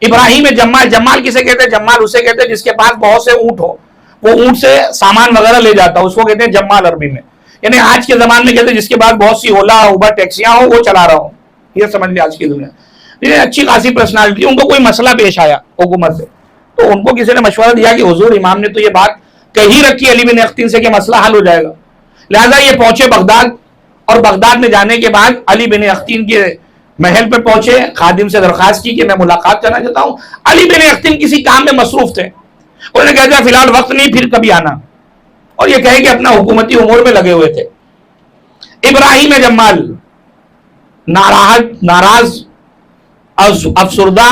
ابراہیم جمال کسے کہتے ہیں؟ جمال اسے کہتے ہیں جس کے پاس بہت سے اونٹ ہو، وہ اونٹ سے سامان وغیرہ لے جاتا ہو، اس کو کہتے ہیں جمال عربی میں. یعنی آج کے زمانے میں کہتے ہیں جس کے پاس بہت سی اولا اوبر ٹیکسیاں ہو وہ چلا رہا ہوں، یہ سمجھ لیں آج کی دنیا. اچھی خاصی پرسنالٹی، ان کو کوئی مسئلہ پیش آیا حکومت سے تو ان کو کسی نے مشورہ دیا کہ حضور امام نے تو یہ بات کہی رکھی علی بن یختین سے کہ مسئلہ حل ہو جائے گا. لہذا یہ پہنچے بغداد، اور بغداد میں جانے کے بعد علی بن یختین کے محل پہ پہنچے، خادم سے درخواست کی کہ میں ملاقات کرنا چاہتا ہوں. علی بن یختین کسی کام میں مصروف تھے، انہوں نے کہا تھا فی الحال وقت نہیں، پھر کبھی آنا، اور یہ کہے کہ اپنا حکومتی امور میں لگے ہوئے تھے. ابراہیم جمال ناراض افسردہ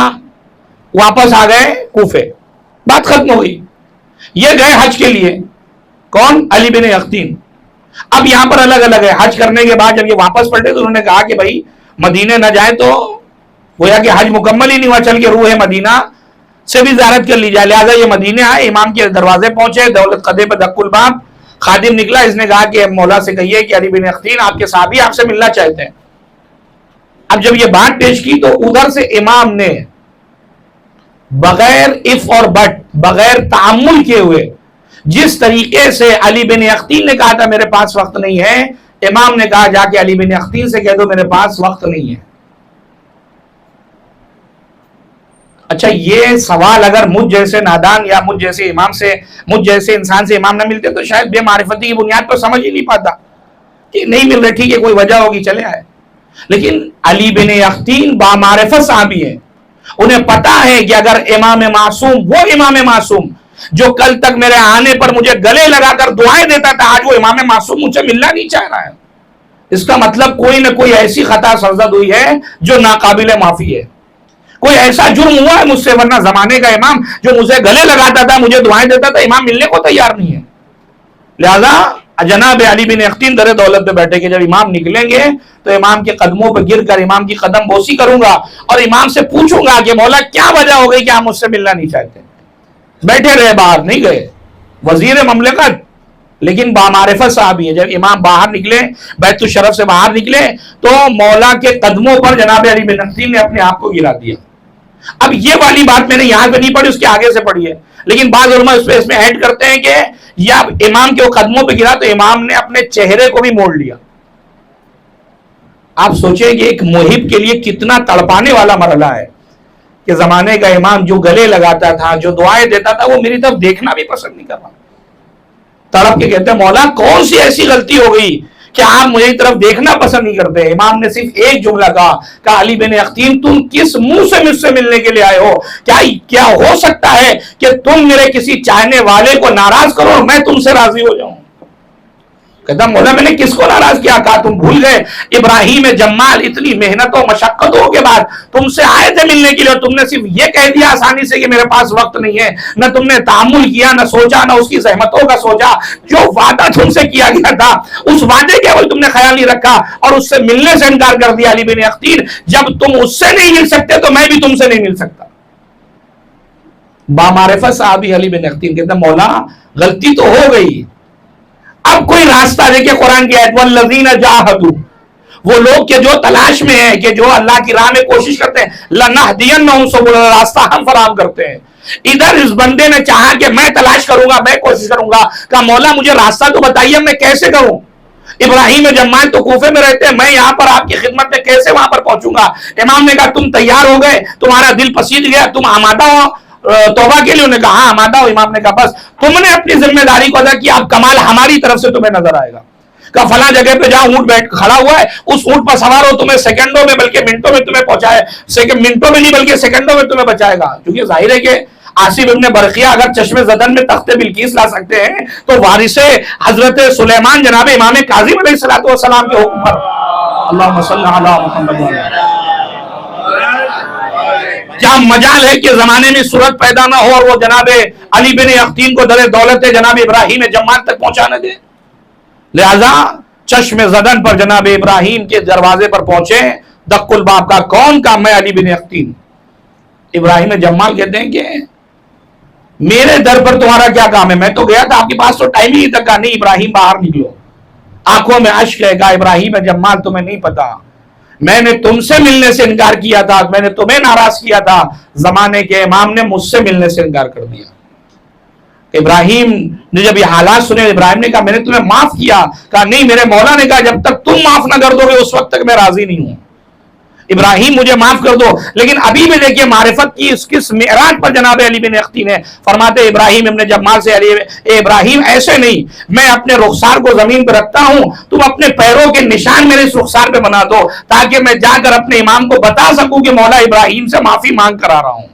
واپس آ گئے کوفے، بات ختم ہو گئی. یہ گئے حج کے لیے، کون؟ علی بن یختین. اب یہاں پر الگ الگ ہے. حج کرنے کے بعد جب یہ واپس پلٹے تو انہوں نے کہا کہ بھائی مدینے نہ جائے تو گویا کہ حج مکمل ہی نہیں ہوا، چل کے روح مدینہ سے بھی زیارت کر لی جائے. لہٰذا یہ مدینے آئے، امام کے دروازے پہنچے، دولت قدے پہ دق الباب. خادم نکلا، اس نے کہا کہ مولا سے کہیے کہ علی بن یختین آپ کے صحابی آپ سے ملنا چاہتے ہیں. اب جب یہ بات پیش کی تو ادھر سے امام نے بغیر اف اور بٹ، بغیر تعامل کیے ہوئے، جس طریقے سے علی بن یختین نے کہا تھا میرے پاس وقت نہیں ہے، امام نے کہا جا کے علی بن یختین سے کہہ دو میرے پاس وقت نہیں ہے. اچھا یہ سوال اگر مجھ جیسے نادان یا مجھ جیسے امام سے، مجھ جیسے انسان سے امام نہ ملتے تو شاید بے معرفتی کی بنیاد پر سمجھ ہی نہیں پاتا کہ نہیں مل رہے، ٹھیک ہے کوئی وجہ ہوگی چلے آئے. لیکن علی بن یختین بامعرفت صحابی ہے، انہیں پتا ہے کہ اگر امام معصوم، وہ امام معصوم جو کل تک میرے آنے پر مجھے گلے لگا کر دعائیں دیتا تھا، آج وہ امام معصوم مجھ سے ملنا نہیں چاہ رہا ہے، اس کا مطلب کوئی نہ کوئی ایسی خطا سرزد ہوئی ہے جو ناقابل معافی ہے. کوئی ایسا جرم ہوا ہے مجھ سے، ورنہ زمانے کا امام جو مجھے گلے لگاتا تھا، مجھے دعائیں دیتا تھا، امام ملنے کو تیار نہیں ہے. لہذا جناب علی بن یختین در دولت پہ بیٹھے کہ جب امام نکلیں گے تو امام کے قدموں پہ گر کر امام کی قدم بوسی کروں گا اور امام سے پوچھوں گا کہ مولا کیا وجہ ہو گئی کہ آپ مجھ سے ملنا نہیں چاہتے. بیٹھے رہے، باہر نہیں گئے، وزیر مملکت لیکن بامعرفت صحابی ہے. جب امام باہر نکلے، بیت الشرف سے باہر نکلے تو مولا کے قدموں پر جناب علی بن یختین نے اپنے آپ کو گرا دیا. اب یہ والی بات میں نے یہاں پہ نہیں پڑھی، اس کے آگے سے پڑھی ہے، لیکن بعض علماء اس میں ایڈ کرتے ہیں کہ یا امام کے قدموں پہ گرا تو امام نے اپنے چہرے کو بھی موڑ لیا. آپ سوچیں کہ ایک محب کے لیے کتنا تڑپانے والا مرحلہ ہے کہ زمانے کا امام جو گلے لگاتا تھا، جو دعائیں دیتا تھا، وہ میری طرف دیکھنا بھی پسند نہیں کر رہا. تڑپ کے کہتے ہیں مولا کون سی ایسی غلطی ہو گئی کہ آپ مجھے طرف دیکھنا پسند نہیں کرتے. امام نے صرف ایک جملہ کہا علی بن یختین تم کس منہ سے مجھ سے ملنے کے لیے آئے ہو؟ کیا ہو سکتا ہے کہ تم میرے کسی چاہنے والے کو ناراض کرو اور میں تم سے راضی ہو جاؤں؟ کہتا مولا میں نے کس کو ناراض کیا؟ کہا تم بھول گئے ابراہیم جمال اتنی محنتوں مشقتوں کے بعد تم سے آئے تھے ملنے کے لیے، اور تم نے صرف یہ کہہ دیا آسانی سے کہ میرے پاس وقت نہیں ہے، نہ تم نے تحمل کیا، نہ سوچا، نہ اس کی زحمتوں کا سوچا۔ جو وعدہ تم سے کیا گیا تھا اس وعدے کے تم نے خیال نہیں رکھا اور اس سے ملنے سے انکار کر دیا۔ علی بن اختین، جب تم اس سے نہیں مل سکتے تو میں بھی تم سے نہیں مل سکتا۔ بامعرفت صحابی علی بن اختین کہتے ہیں مولا غلطی تو ہو گئی، اب کوئی راستہ دیکھیں قرآن کی آیت والذین جاہدوا، وہ لوگ کہ جو تلاش میں ہیں، کہ جو اللہ کی راہ میں کوشش کرتے ہیں، لنہدینہم سبلنا، راستہ ہم فراہم کرتے ہیں۔ ادھر اس بندے نے چاہا کہ میں تلاش کروں گا، میں کوشش کروں گا، کہا مولا مجھے راستہ تو بتائیے میں کیسے کروں؟ ابراہیم جمال تو کوفے میں رہتے ہیں، میں یہاں پر آپ کی خدمت میں کیسے وہاں پر پہنچوں گا؟ امام نے کہا تم تیار ہو گئے، تمہارا دل پسند گیا، تم آمادہ ہو توبہ کے لیے؟ انہوں نے کہا ہاں آمادہ ہو۔ امام نے کہا بس تم نے اپنی ذمہ داری کو ادا کیا، اب کمال ہماری طرف سے تمہیں نظر آئے گا۔ کہا فلاں جگہ پہ جہاں اونٹ بیٹھ کھڑا ہوا ہے اس اونٹ پر سوار ہو، تمہیں سیکنڈوں میں بلکہ منٹوں میں تمہیں پہنچائے، منٹوں میں نہیں بلکہ سیکنڈوں میں تمہیں بچائے گا۔ کیونکہ ظاہر ہے کہ عاصم ابن برقیہ اگر چشم زدن میں تخت بلقیس لا سکتے ہیں تو وارث حضرت سلیمان جناب امام کاظم علیہ السلام کے حکم پر اللہم صلی علی محمد کیا مجال ہے کہ زمانے میں صورت پیدا نہ ہو اور وہ جناب علی بن اختین کو در دولت جناب ابراہیم جمال تک پہنچانا دے؟ لہذا چشم زدن پر جناب ابراہیم کے دروازے پر پہنچے، دق الباب کا کون کا؟ میں علی بن اختین۔ ابراہیم جمال کہتے ہیں کہ میرے در پر تمہارا کیا کام ہے؟ میں تو گیا تھا آپ کے پاس تو ٹائم ہی تک کا نہیں، ابراہیم باہر نکلو۔ آنکھوں میں اشک ہے، کہا ابراہیم جمال تمہیں نہیں پتا، میں نے تم سے ملنے سے انکار کیا تھا، میں نے تمہیں ناراض کیا تھا، زمانے کے امام نے مجھ سے ملنے سے انکار کر دیا۔ ابراہیم نے جب یہ حالات سنے، ابراہیم نے کہا میں نے تمہیں معاف کیا، کہا نہیں، میرے مولا نے کہا جب تک تم معاف نہ کر دو گے اس وقت تک میں راضی نہیں ہوں۔ ابراہیم مجھے معاف کر دو، لیکن ابھی بھی دیکھیے معرفت کی اس کس معراج پر جناب علی بن اختین ہے، فرماتے ابراہیم ابن جمال سے علی اے ابراہیم ایسے نہیں، میں اپنے رخسار کو زمین پہ رکھتا ہوں، تم اپنے پیروں کے نشان میرے اس رخسار پہ بنا دو تاکہ میں جا کر اپنے امام کو بتا سکوں کہ مولا ابراہیم سے معافی مانگ کر آ رہا ہوں۔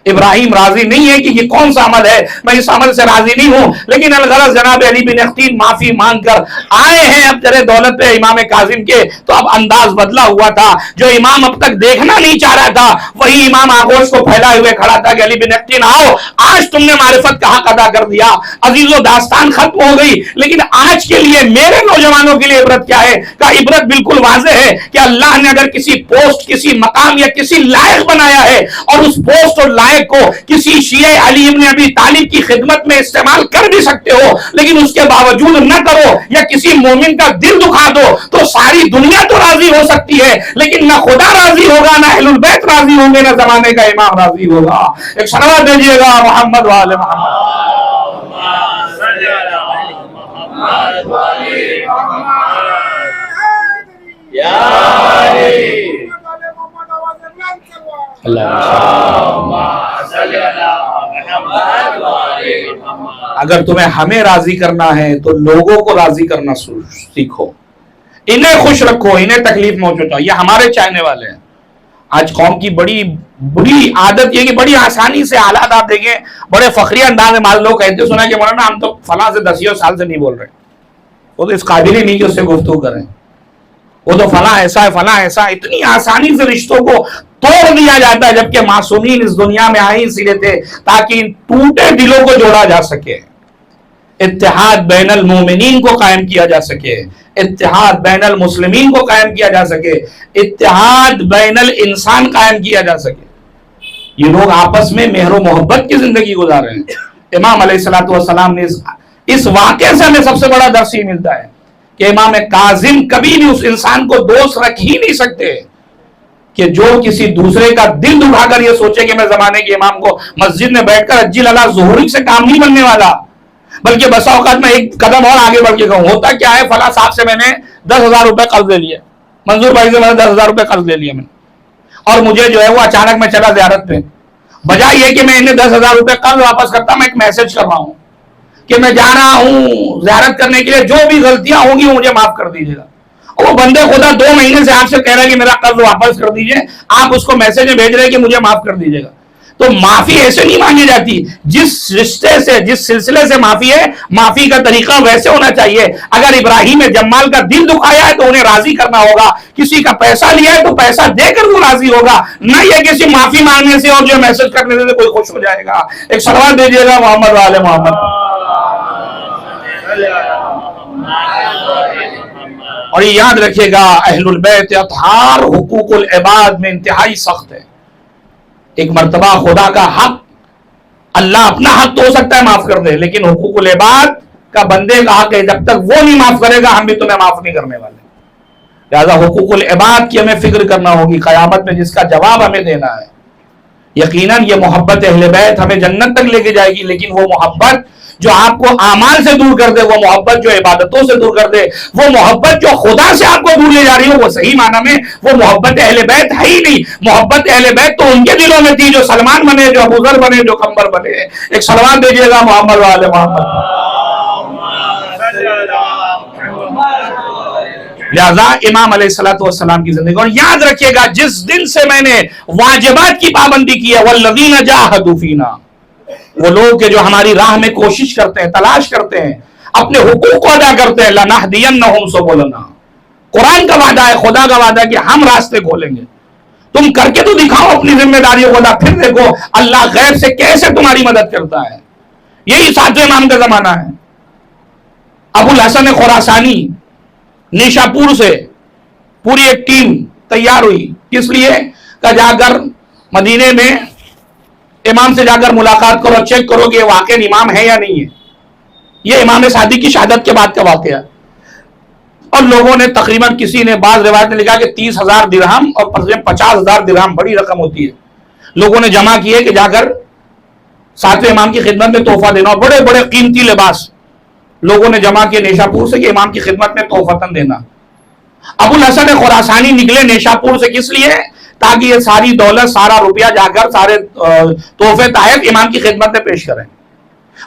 ابراہیم راضی نہیں ہے کہ یہ کون سا عمل ہے، میں اس عمل سے راضی نہیں ہوں، لیکن الغرض جناب علی بن اختین معافی مانگ کر آئے ہیں اب تیرے دولت پہ امام کاظم کے، تو اب انداز بدلا ہوا تھا، جو امام اب تک دیکھنا نہیں چاہ رہا تھا وہی امام آغوش کو پھیلائے ہوئے کھڑا تھا کہ علی بن اختین آؤ، آج تم نے معرفت کا حق ادا کر دیا، عزیزو داستان ختم ہو گئی، لیکن آج کے لیے میرے نوجوانوں کے لیے عبرت کیا ہے؟ کہ عبرت بالکل واضح ہے کہ اللہ نے اگر کسی پوسٹ، کسی مقام یا کسی لائق بنایا ہے اور اس پوسٹ اور لائق کو کسی شیعہ علی ابن ابی طالب کی خدمت میں استعمال کر بھی سکتے ہو، لیکن اس کے باوجود نہ کرو یا کسی مومن کا دل دکھا دو تو ساری دنیا تو راضی ہو سکتی ہے لیکن نہ خدا راضی ہوگا، نہ اہل البیت راضی ہوں گے، نہ زمانے کا امام راضی ہوگا۔ ایک صلوات دیجیے گا محمد وآل محمد۔ اگر تمہیں ہمیں راضی کرنا ہے تو لوگوں کو راضی کرنا سیکھو، انہیں خوش رکھو، انہیں تکلیف نہ پہنچاؤ۔ یہ ہمارے چاہنے والے ہیں۔ آج قوم کی بڑی بری عادت یہ کہ بڑی آسانی سے حالات آپ دیکھیں، بڑے فخری انداز میں مان لوگ کہتے سنا کہ مولانا ہم تو فلاں سے 10 سال سے نہیں بول رہے، وہ تو اس قابل ہی نہیں کہ اس سے گفتگو کریں، وہ تو فلاں ایسا ہے فلاں ایسا۔ اتنی آسانی سے رشتوں کو توڑ دیا جاتا ہے، جبکہ معصومین اس دنیا میں آئے اسی لیے تھے تاکہ ان ٹوٹے دلوں کو جوڑا جا سکے، اتحاد بین المومنین کو قائم کیا جا سکے، اتحاد بین المسلمین کو قائم کیا جا سکے، اتحاد بین الانسان قائم کیا جا سکے۔ یہ لوگ آپس میں مہر و محبت کی زندگی گزار رہے ہیں۔ امام علیہ السلام نے اس واقعے سے ہمیں سب سے بڑا درس یہ ملتا ہے کہ امام کاظم کبھی بھی اس انسان کو دوست رکھ ہی نہیں سکتے کہ جو کسی دوسرے کا دل دکھا کر یہ سوچے کہ میں زمانے کے امام کو مسجد میں بیٹھ کر اجل اللہ ظہوری سے کام نہیں بننے والا، بلکہ بسا اوقات میں ایک قدم اور آگے بڑھ کے کہوں ہوتا کیا ہے، فلاں صاحب سے میں نے 10,000 روپے قرض لے لیے، منظور بھائی سے میں نے 10,000 روپے قرض لے لیا میں نے، اور مجھے جو ہے وہ اچانک میں چلا زیارت پہ، بجائے یہ کہ میں انہیں 10,000 روپے قرض واپس کرتا، میں ایک میسج کر رہا ہوں کہ میں جا رہا ہوں زیارت کرنے کے لیے، جو بھی غلطیاں ہوں گی مجھے معاف کر دیجیے گا۔ وہ بندے خدا 2 مہینے سے آپ سے کہہ رہا ہے کہ میرا قرض واپس کر دیجیے، آپ اس کو میسج میں بھیج رہے ہیں کہ مجھے معاف کر دیجیے گا۔ تو معافی ایسے نہیں مانگی جاتی. جس رشتے سے جس سلسلے سے معافی ہے, معافی کا طریقہ ویسے ہونا چاہیے. اگر ابراہیم جمال کا دل دکھایا ہے تو انہیں راضی کرنا ہوگا, کسی کا پیسہ لیا ہے تو پیسہ دے کر وہ راضی ہوگا, نہ یہ کسی معافی مانگنے سے اور جو میسج کرنے سے کوئی خوش ہو جائے گا. ایک صلوات دیجیے گا محمد وآل محمد. اور یہ یاد رکھیے گا, اہل البیت اطہار حقوق العباد میں انتہائی سخت ہے. ایک مرتبہ خدا کا حق, اللہ اپنا حق تو ہو سکتا ہے معاف کر دے, لیکن حقوق العباد کا بندے کا حق ہے, جب تک وہ نہیں معاف کرے گا ہم بھی تمہیں معاف نہیں کرنے والے. لہذا حقوق العباد کی ہمیں فکر کرنا ہوگی قیامت میں, جس کا جواب ہمیں دینا ہے. یقیناً یہ محبت اہل بیت ہمیں جنت تک لے کے جائے گی, لیکن وہ محبت جو آپ کو اعمال سے دور کر دے, وہ محبت جو عبادتوں سے دور کر دے, وہ محبت جو خدا سے آپ کو دور لے جا رہی ہو, وہ صحیح معنی میں وہ محبت اہل بیت ہے ہی نہیں. محبت اہل بیت تو ان کے دلوں میں تھی جو سلمان بنے, جو ابو ذر بنے, جو قمر بنے. ایک صلوات دیجیے گا محمد وآل محمد. لہذا امام علیہ الصلوۃ والسلام کی زندگی, اور یاد رکھیے گا جس دن سے میں نے واجبات کی پابندی کی ہے, والذین جاہدوا فینا, وہ لوگ کہ جو ہماری راہ میں کوشش کرتے ہیں, تلاش کرتے ہیں, اپنے حقوق کو ادا کرتے ہیں, لنہدینہم سبلنا. قرآن کا وعدہ ہے, خدا کا وعدہ ہے کہ ہم راستے کھولیں گے. تم کر کے تو دکھاؤ اپنی ذمہ داریوں کو, پھر دیکھو اللہ غیب سے کیسے تمہاری مدد کرتا ہے. یہی ساتویں امام کا زمانہ ہے. ابو الحسن خراسانی نیشاپور سے پوری ایک ٹیم تیار ہوئی, کس لیے کہ جا کر مدینے میں امام سے جا کر ملاقات کرو, چیک کرو کہ یہ واقعی امام ہے یا نہیں ہے. یہ امام صادق کی شہادت کے بعد کا واقعہ ہے. اور لوگوں نے تقریباً, کسی نے بعض روایت نے لکھا کہ 30,000 درہم اور 50,000 درہم, بڑی رقم ہوتی ہے, لوگوں نے جمع کیے کہ جا کر ساتویں امام کی خدمت میں تحفہ دینا, اور بڑے بڑے قیمتی لباس لوگوں نے جمع کیے نیشاپور سے کہ امام کی خدمت میں تحفتاً دینا. ابو الحسن خراسانی نکلے نیشاپور سے, کس لیے؟ تاکہ یہ ساری دولت, سارا روپیہ جا کر سارے تحفے تحائف امام کی خدمت میں پیش کریں.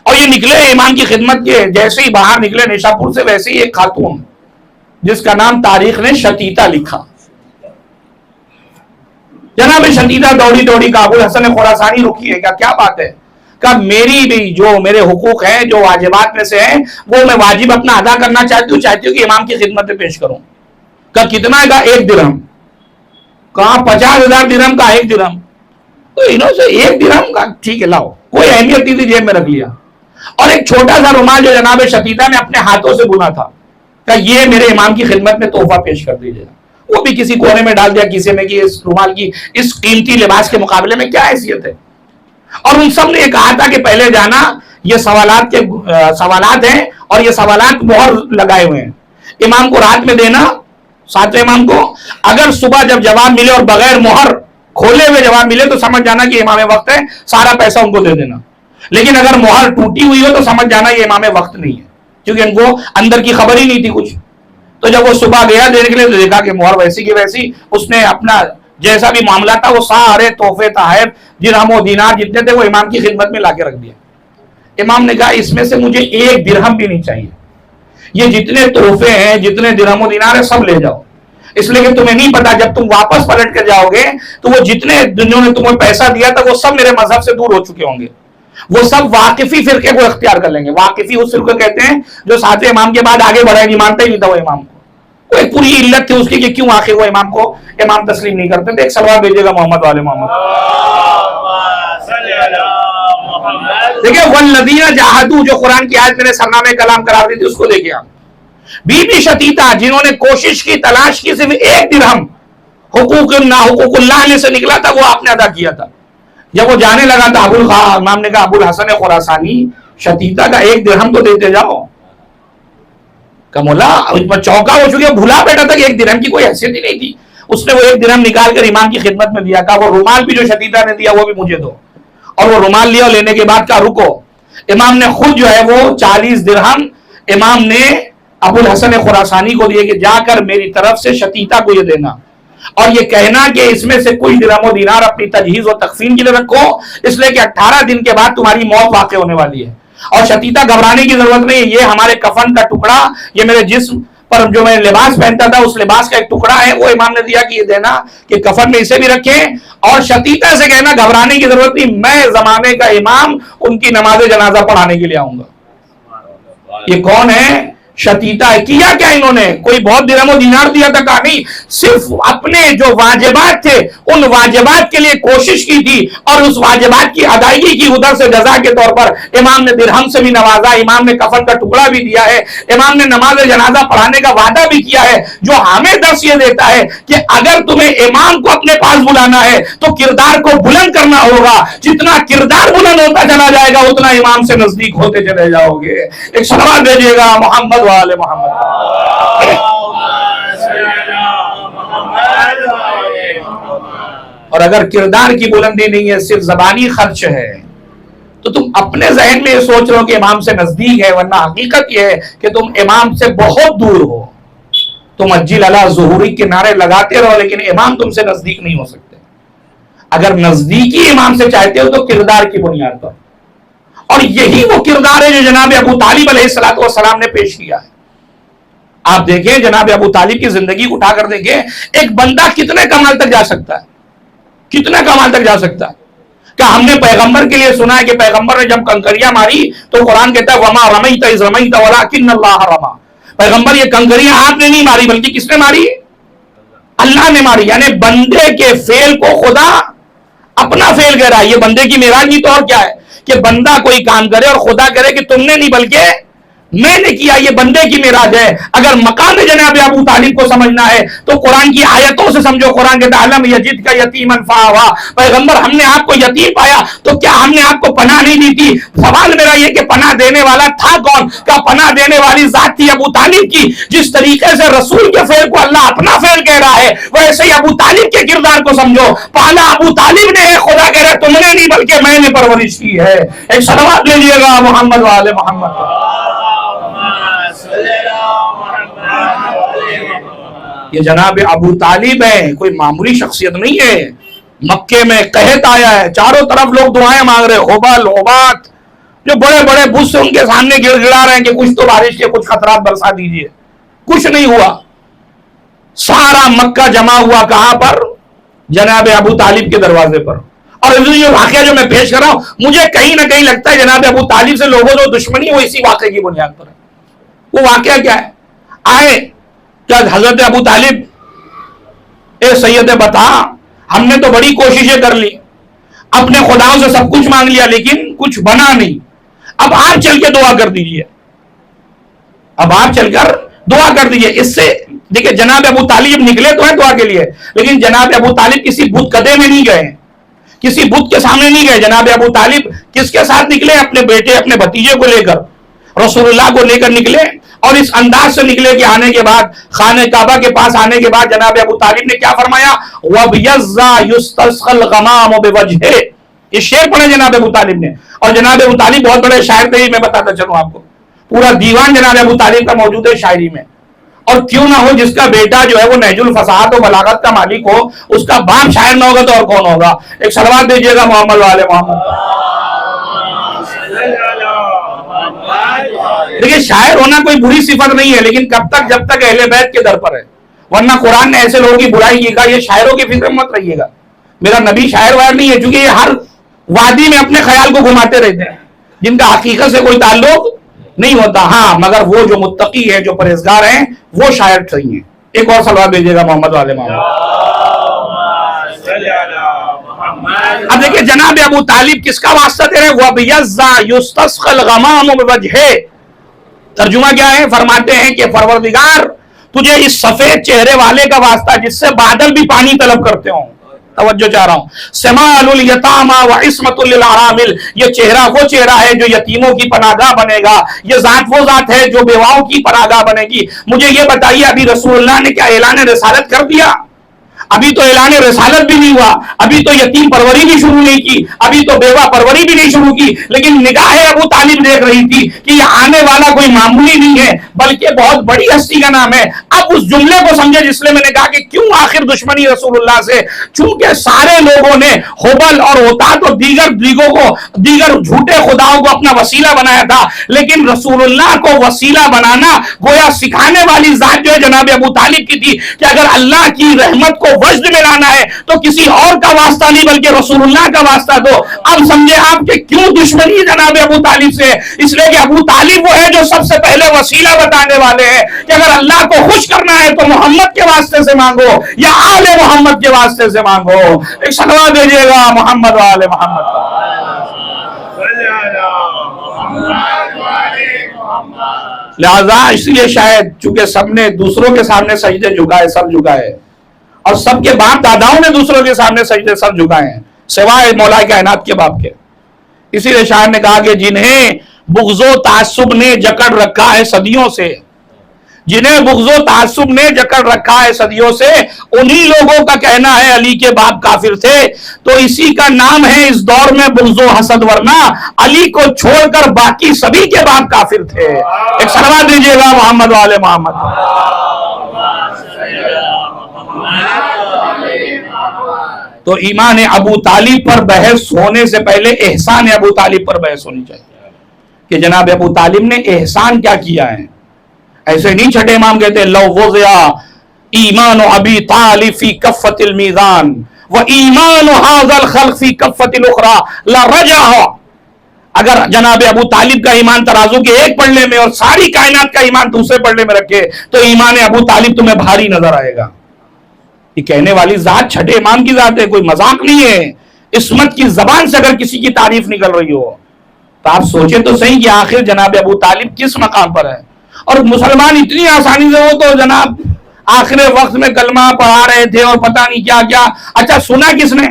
اور یہ نکلے امام کی خدمت کے, جیسے ہی باہر نکلے نیشاپور سے, ویسے ہی ایک خاتون جس کا نام تاریخ نے شتیتا لکھا, جناب شتیتا دوڑی دوڑی کا ابو الحسن خراسانی رکی ہے, کیا بات ہے؟ کہ میری بھی جو میرے حقوق ہیں, جو واجبات میں سے ہیں, وہ میں واجب اپنا ادا کرنا چاہتی ہوں کہ امام کی خدمت میں پیش کروں. کہ کتنا ہے؟ 1 درہم. کہاں 50,000 درہم کا 1 درہم, تو انہوں سے 1 درہم کا ٹھیک ہے لاؤ, کوئی اہمیت نہیں تھی, جیب میں رکھ لیا. اور ایک چھوٹا سا رومال جو جناب شتیتا نے اپنے ہاتھوں سے بنا تھا, کہ یہ میرے امام کی خدمت میں تحفہ پیش کر دیجیے, وہ بھی کسی کونے میں ڈال دیا کسی میں, کہ اس رومال کی اس قیمتی لباس کے مقابلے میں کیا حیثیت ہے. اور ان سب نے یہ کہا تھا کہ پہلے جانا, یہ سوالات ہیں, اور یہ سوالات مہر لگائے ہوئے ہیں, امام کو رات میں دینا, ساتویں امام کو. اگر صبح جب جواب ملے اور بغیر مہر کھولے ہوئے جواب ملے تو سمجھ جانا کہ امام وقت ہے, سارا پیسہ ان کو دے دینا. لیکن اگر مہر ٹوٹی ہوئی ہو تو سمجھ جانا یہ امام وقت نہیں ہے, کیونکہ ان کو اندر کی خبر ہی نہیں تھی کچھ. تو جب وہ صبح گیا دینے کے لیے تو دیکھا کہ مہر ویسی کی ویسی, اس نے اپنا جیسا بھی معاملہ تھا وہ سارے تحفے تحائف درہم و دینار جتنے تھے وہ امام کی خدمت میں لا کے رکھ دیا. امام نے کہا اس میں سے مجھے 1 درہم بھی نہیں چاہیے, یہ جتنے تحفے ہیں, جتنے درہم و دینار ہیں, سب لے جاؤ. اس لیے کہ تمہیں نہیں پتا, جب تم واپس پلٹ کر جاؤ گے تو وہ جتنے جنہوں نے تمہیں پیسہ دیا تھا وہ سب میرے مذہب سے دور ہو چکے ہوں گے, وہ سب واقفی فرقے کو اختیار کر لیں گے. واقفی اس فرقے کہتے ہیں جو ساتویں امام کے بعد آگے بڑھا نہیں, مانتا ہی نہیں تھا وہ امام کو. وہ ایک پوری علت تھی اس کی کہ کیوں آخر وہ امام کو امام تسلیم نہیں کرتے تھے. ایک سوال بھیجیے گا محمد والے محمد. دیکھیں والذین جاہدوا, جو قرآن کی آیت میں نے سرنامے کلام قرار دی تھی, اس کو دیکھیں آپ. بی بی شتیتا جنہوں نے کوشش کی, تلاش کی, صرف 1 درہم حقوق اللہ علیہ سے نکلا تھا, وہ آپ نے ادا کیا تھا. جب وہ جانے لگا تھا امام نے کہا ابو الحسن خراسانی شتیتا کا 1 درہم تو دیتے جاؤ. کہ مولا چوکا ہو چکے, بھولا بیٹھا تھا کہ 1 درہم کی کوئی حیثیت ہی نہیں تھی. اس نے وہ 1 درہم نکال کر امام کی خدمت میں دیا. کہا وہ رومال بھی جو شتیتا نے دیا وہ بھی مجھے دو. اور وہ رومال لیا, اور لینے کے بعد کہا رکو. امام نے خود جو ہے وہ 40 درہم امام نے ابو الحسن خراسانی کو دیے کہ جا کر میری طرف سے شتیتا کو یہ دینا, اور یہ کہنا کہ اس میں سے کوئی درہم و دینار اپنی تجہیز و تکفین کے لیے رکھو, اس لیے کہ 18 دن کے بعد تمہاری موت واقع ہونے والی ہے. اور شتیتا گھبرانے کی ضرورت نہیں ہے, یہ ہمارے کفن کا ٹکڑا, یہ میرے جسم پر جو میں لباس پہنتا تھا اس لباس کا ایک ٹکڑا ہے وہ امام نے دیا کہ یہ دینا کہ کفن میں اسے بھی رکھیں، اور شتیتا سے کہنا گھبرانے کی ضرورت نہیں، میں زمانے کا امام ان کی نماز جنازہ پڑھانے کے لیے آؤں گا۔ یہ کون ہے؟ شتیتا ہے۔ کیا کیا انہوں نے؟ کوئی بہت درہم و دینار دیا تھا؟ کہا نہیں، صرف اپنے جو واجبات تھے ان واجبات کے لیے کوشش کی تھی اور اس واجبات کی ادائیگی کی، ادھر سے جزا کے طور پر امام نے درہم سے بھی نوازا، امام نے کفن کا ٹکڑا بھی دیا ہے، امام نے نماز جنازہ پڑھانے کا وعدہ بھی کیا ہے، جو ہمیں درس یہ دیتا ہے کہ اگر تمہیں امام کو اپنے پاس بلانا ہے تو کردار کو بلند کرنا ہوگا، جتنا کردار بلند ہوتا چلا جائے گا اتنا امام سے نزدیک ہوتے چلے جاؤ گے۔ ایک صلوات دیجیے گا محمد والے محمد۔ اور اگر کردار کی بلندی نہیں ہے، صرف زبانی خرچ ہے، تو تم اپنے ذہن میں یہ سوچ رہو کہ امام سے نزدیک ہے، ورنہ حقیقت یہ ہے کہ تم امام سے بہت دور ہو۔ تم عجل علی ظہوری کے نعرے لگاتے رہو لیکن امام تم سے نزدیک نہیں ہو سکتے۔ اگر نزدیکی امام سے چاہتے ہو تو کردار کی بنیاد پر، اور یہی وہ کردار ہے جو جناب ابو طالب علیہ السلام نے پیش کیا ہے۔ آپ دیکھیں جناب ابو طالب کی زندگی اٹھا کر دیکھیں، ایک بندہ کتنے کمال تک جا سکتا ہے، کتنے کمال تک جا سکتا ہے۔ کہ ہم نے پیغمبر کے لیے سنا ہے کہ پیغمبر نے جب کنکریاں ماری تو قرآن کہتا ہے وما رمیت اذ رمیت ولکن اللہ رمی۔ پیغمبر یہ کنکریاں آپ نے نہیں ماری بلکہ کس نے ماری؟ اللہ نے ماری۔ یعنی بندے کے فعل کو خدا اپنا فعل کہہ رہا ہے۔ یہ بندے کی معراج نہیں تو اور کیا ہے کہ بندہ کوئی کام کرے اور خدا کرے کہ تم نے نہیں بلکہ میں نے کیا، یہ بندے کی معراج ہے۔ اگر مقام جناب ابو طالب کو سمجھنا ہے تو قرآن کی آیتوں سے سمجھو۔ قرآن کہتا ہے الم یجدک یتیما فآویٰ، پیغمبر ہم نے آپ کو یتیم پایا تو کیا ہم نے آپ کو پناہ نہیں دی تھی؟ سوال میرا یہ کہ پناہ دینے والا تھا کون؟ کیا پناہ دینے والی ذات تھی ابو طالب کی؟ جس طریقے سے رسول کے فعل کو اللہ اپنا فعل کہہ رہا ہے ویسے ہی ابو طالب کے کردار کو سمجھو۔ پالا ابو طالب نے ہے، خدا کہہ رہا تم نے نہیں بلکہ میں نے پرورش کی ہے۔ ایک صلوات لیجیے گا محمد والے محمد۔ یہ جناب ابو طالب ہے، کوئی معمولی شخصیت نہیں ہے۔ مکے میں قحط آیا ہے، چاروں طرف لوگ دعائیں مانگ رہے، حبل حبات جو بڑے بڑے بت سے ان کے سامنے گڑ گڑا رہے ہیں کہ کچھ تو بارش کے کچھ خطرات برسا دیجئے، کچھ نہیں ہوا۔ سارا مکہ جمع ہوا کہاں پر؟ جناب ابو طالب کے دروازے پر۔ اور یہ واقعہ جو میں پیش کر رہا ہوں مجھے کہیں نہ کہیں لگتا ہے جناب ابو طالب سے لوگوں جو دشمنی وہ اسی واقعے کی بنیاد پر ہے۔ وہ واقعہ کیا ہے؟ آئے کیا حضرت ابو طالب اے سید بتا ہم نے تو بڑی کوششیں کر لی، اپنے خداؤں سے سب کچھ مانگ لیا لیکن کچھ بنا نہیں، اب آپ چل کے دعا کر دیجئے، اب آپ چل کر دعا کر دیجئے۔ اس سے دیکھیں جناب ابو طالب نکلے تو ہیں دعا کے لیے لیکن جناب ابو طالب کسی بت کدے میں نہیں گئے، کسی بت کے سامنے نہیں گئے۔ جناب ابو طالب کس کے ساتھ نکلے؟ اپنے بیٹے اپنے بھتیجے کو لے کر، رسول اللہ کو لے کر نکلے، اور اس انداز سے نکلے کہ آنے کے بعد خانہ کعبہ کے پاس آنے کے بعد جناب ابو طالب نے کیا فرمایا؟ وَبْيَزَّا يُسْتَسْقَى الْغَمَامُ بِوَجْهِهِ، یہ شعر پڑھے جناب ابو طالب نے۔ اور جناب ابو طالب بہت بڑے شاعر تھے، میں بتاتا چلوں آپ کو، پورا دیوان جناب ابو طالب کا موجود ہے شاعری میں۔ اور کیوں نہ ہو، جس کا بیٹا جو ہے وہ نہج الفصاحت و بلاغت کا مالک ہو، اس کا باپ شاعر نہ ہوگا تو اور کون ہوگا؟ ایک صلوات دیجیے گا محمد والے محمد۔ دیکھیں شاعر ہونا کوئی بری صفت نہیں ہے لیکن کب تک؟ جب تک اہل بیت کے در پر ہے، ورنہ قرآن نے ایسے لوگوں کی برائی کی کہا یہ شاعروں کی فکر مت رہیے گا، میرا نبی شاعر وائر نہیں ہے، چونکہ یہ ہر وادی میں اپنے خیال کو گھماتے رہتے ہیں جن کا حقیقت سے کوئی تعلق نہیں ہوتا۔ ہاں مگر وہ جو متقی ہے، جو پرہیزگار ہیں، وہ شاعر صحیح ہیں۔ ایک اور صلوات بھیجیے گا محمد والے محمد۔ اب دیکھیں جناب ابو طالب کس کا واسطہ دے رہے؟ وَبْيَزَّا يُسْتَسْقَى الْغَمَامُ بِوَجْهِهِ، ترجمہ کیا ہے؟ فرماتے ہیں کہ پروردگار تجھے اس سفید چہرے والے کا واسطہ جس سے بادل بھی پانی طلب کرتے ہوں۔ توجہ چاہ رہا ہوں، سمال الیتاما وعصمت للارامل، یہ چہرہ وہ چہرہ ہے جو یتیموں کی پناہ گاہ بنے گا، یہ ذات وہ ذات ہے جو بیواؤں کی پناہ گاہ بنے گی۔ مجھے یہ بتائیے ابھی رسول اللہ نے کیا اعلان رسالت کر دیا؟ ابھی تو اعلان رسالت بھی نہیں ہوا، ابھی تو یتیم پروری بھی شروع نہیں کی، ابھی تو بیوہ پروری بھی نہیں شروع کی، لیکن نگاہ ابو طالب دیکھ رہی تھی کہ یہ آنے والا کوئی معمولی نہیں ہے بلکہ بہت بڑی ہستی کا نام ہے۔ اب اس جملے کو سمجھے جس میں نے کہا کہ کیوں آخر دشمنی رسول اللہ سے، چونکہ سارے لوگوں نے حبل اور عتاد اور دیگر جھوٹے خداؤں کو اپنا وسیلہ بنایا تھا، لیکن رسول اللہ کو وسیلہ بنانا گویا سکھانے والی ذات جو ہے جناب ابو طالب کی تھی کہ اگر اللہ کی رحمت کو وجد میں لانا ہے تو کسی اور کا واسطہ نہیں بلکہ رسول اللہ کا واسطہ دو۔ اب سمجھے آپ کہ کیوں دشمنی جناب ابو طالب سے، اس لیے کہ ابو طالب وہ ہے جو سب سے پہلے وسیلہ بتانے والے ہیں کہ اگر اللہ کو خوش کرنا ہے تو محمد کے واسطے سے مانگو یا آل محمد کے واسطے سے مانگو۔ ایک صلوات دیجئے گا محمد و آل محمد۔ لہذا اس لیے شاید چونکہ سب نے دوسروں کے سامنے سجدے جھکائے، سر جھکائے، اور سب کے باپ داداؤں نے دوسروں کے سامنے سجدے سر جھکائے ہیں سوائے مولا کائنات کے باپ کے۔ اسی لیے شاعر نے کہا کہ جنہیں بغض و تعصب نے جکڑ رکھا ہے صدیوں سے، جنہیں بغض و تعصب نے جکڑ رکھا ہے صدیوں سے، انہی لوگوں کا کہنا ہے علی کے باپ کافر تھے، تو اسی کا نام ہے اس دور میں بغض و حسد، ورنہ علی کو چھوڑ کر باقی سبھی کے باپ کافر تھے۔ ایک صلوات دیجئے گا محمد و آل محمد۔ تو ایمان ابو طالب پر بحث ہونے سے پہلے احسان ابو طالب پر بحث ہونی چاہیے کہ جناب ابو طالب نے احسان کیا کیا ہے۔ ایسے نہیں چھٹے امام کہتے ہیں لو وضع ایمان ابی طالب فی کفۃ المیزان و ایمان ھذا الخلق فی کفۃ الاخرى لرجع، اگر جناب ابو طالب کا ایمان ترازو کے ایک پلڑے میں اور ساری کائنات کا ایمان دوسرے پلڑے میں رکھے تو ایمان ابو طالب تمہیں بھاری نظر آئے گا۔ یہ کہنے والی ذات چھٹے امام کی ذات ہے، کوئی مذاق نہیں ہے۔ عصمت کی زبان سے اگر کسی کی تعریف نکل رہی ہو تو آپ سوچیں تو صحیح کہ آخر جناب ابو طالب کس مقام پر ہے، اور مسلمان اتنی آسانی سے ہو تو جناب آخر وقت میں کلمہ پڑھا رہے تھے اور پتہ نہیں کیا کیا۔ اچھا سنا کس نے؟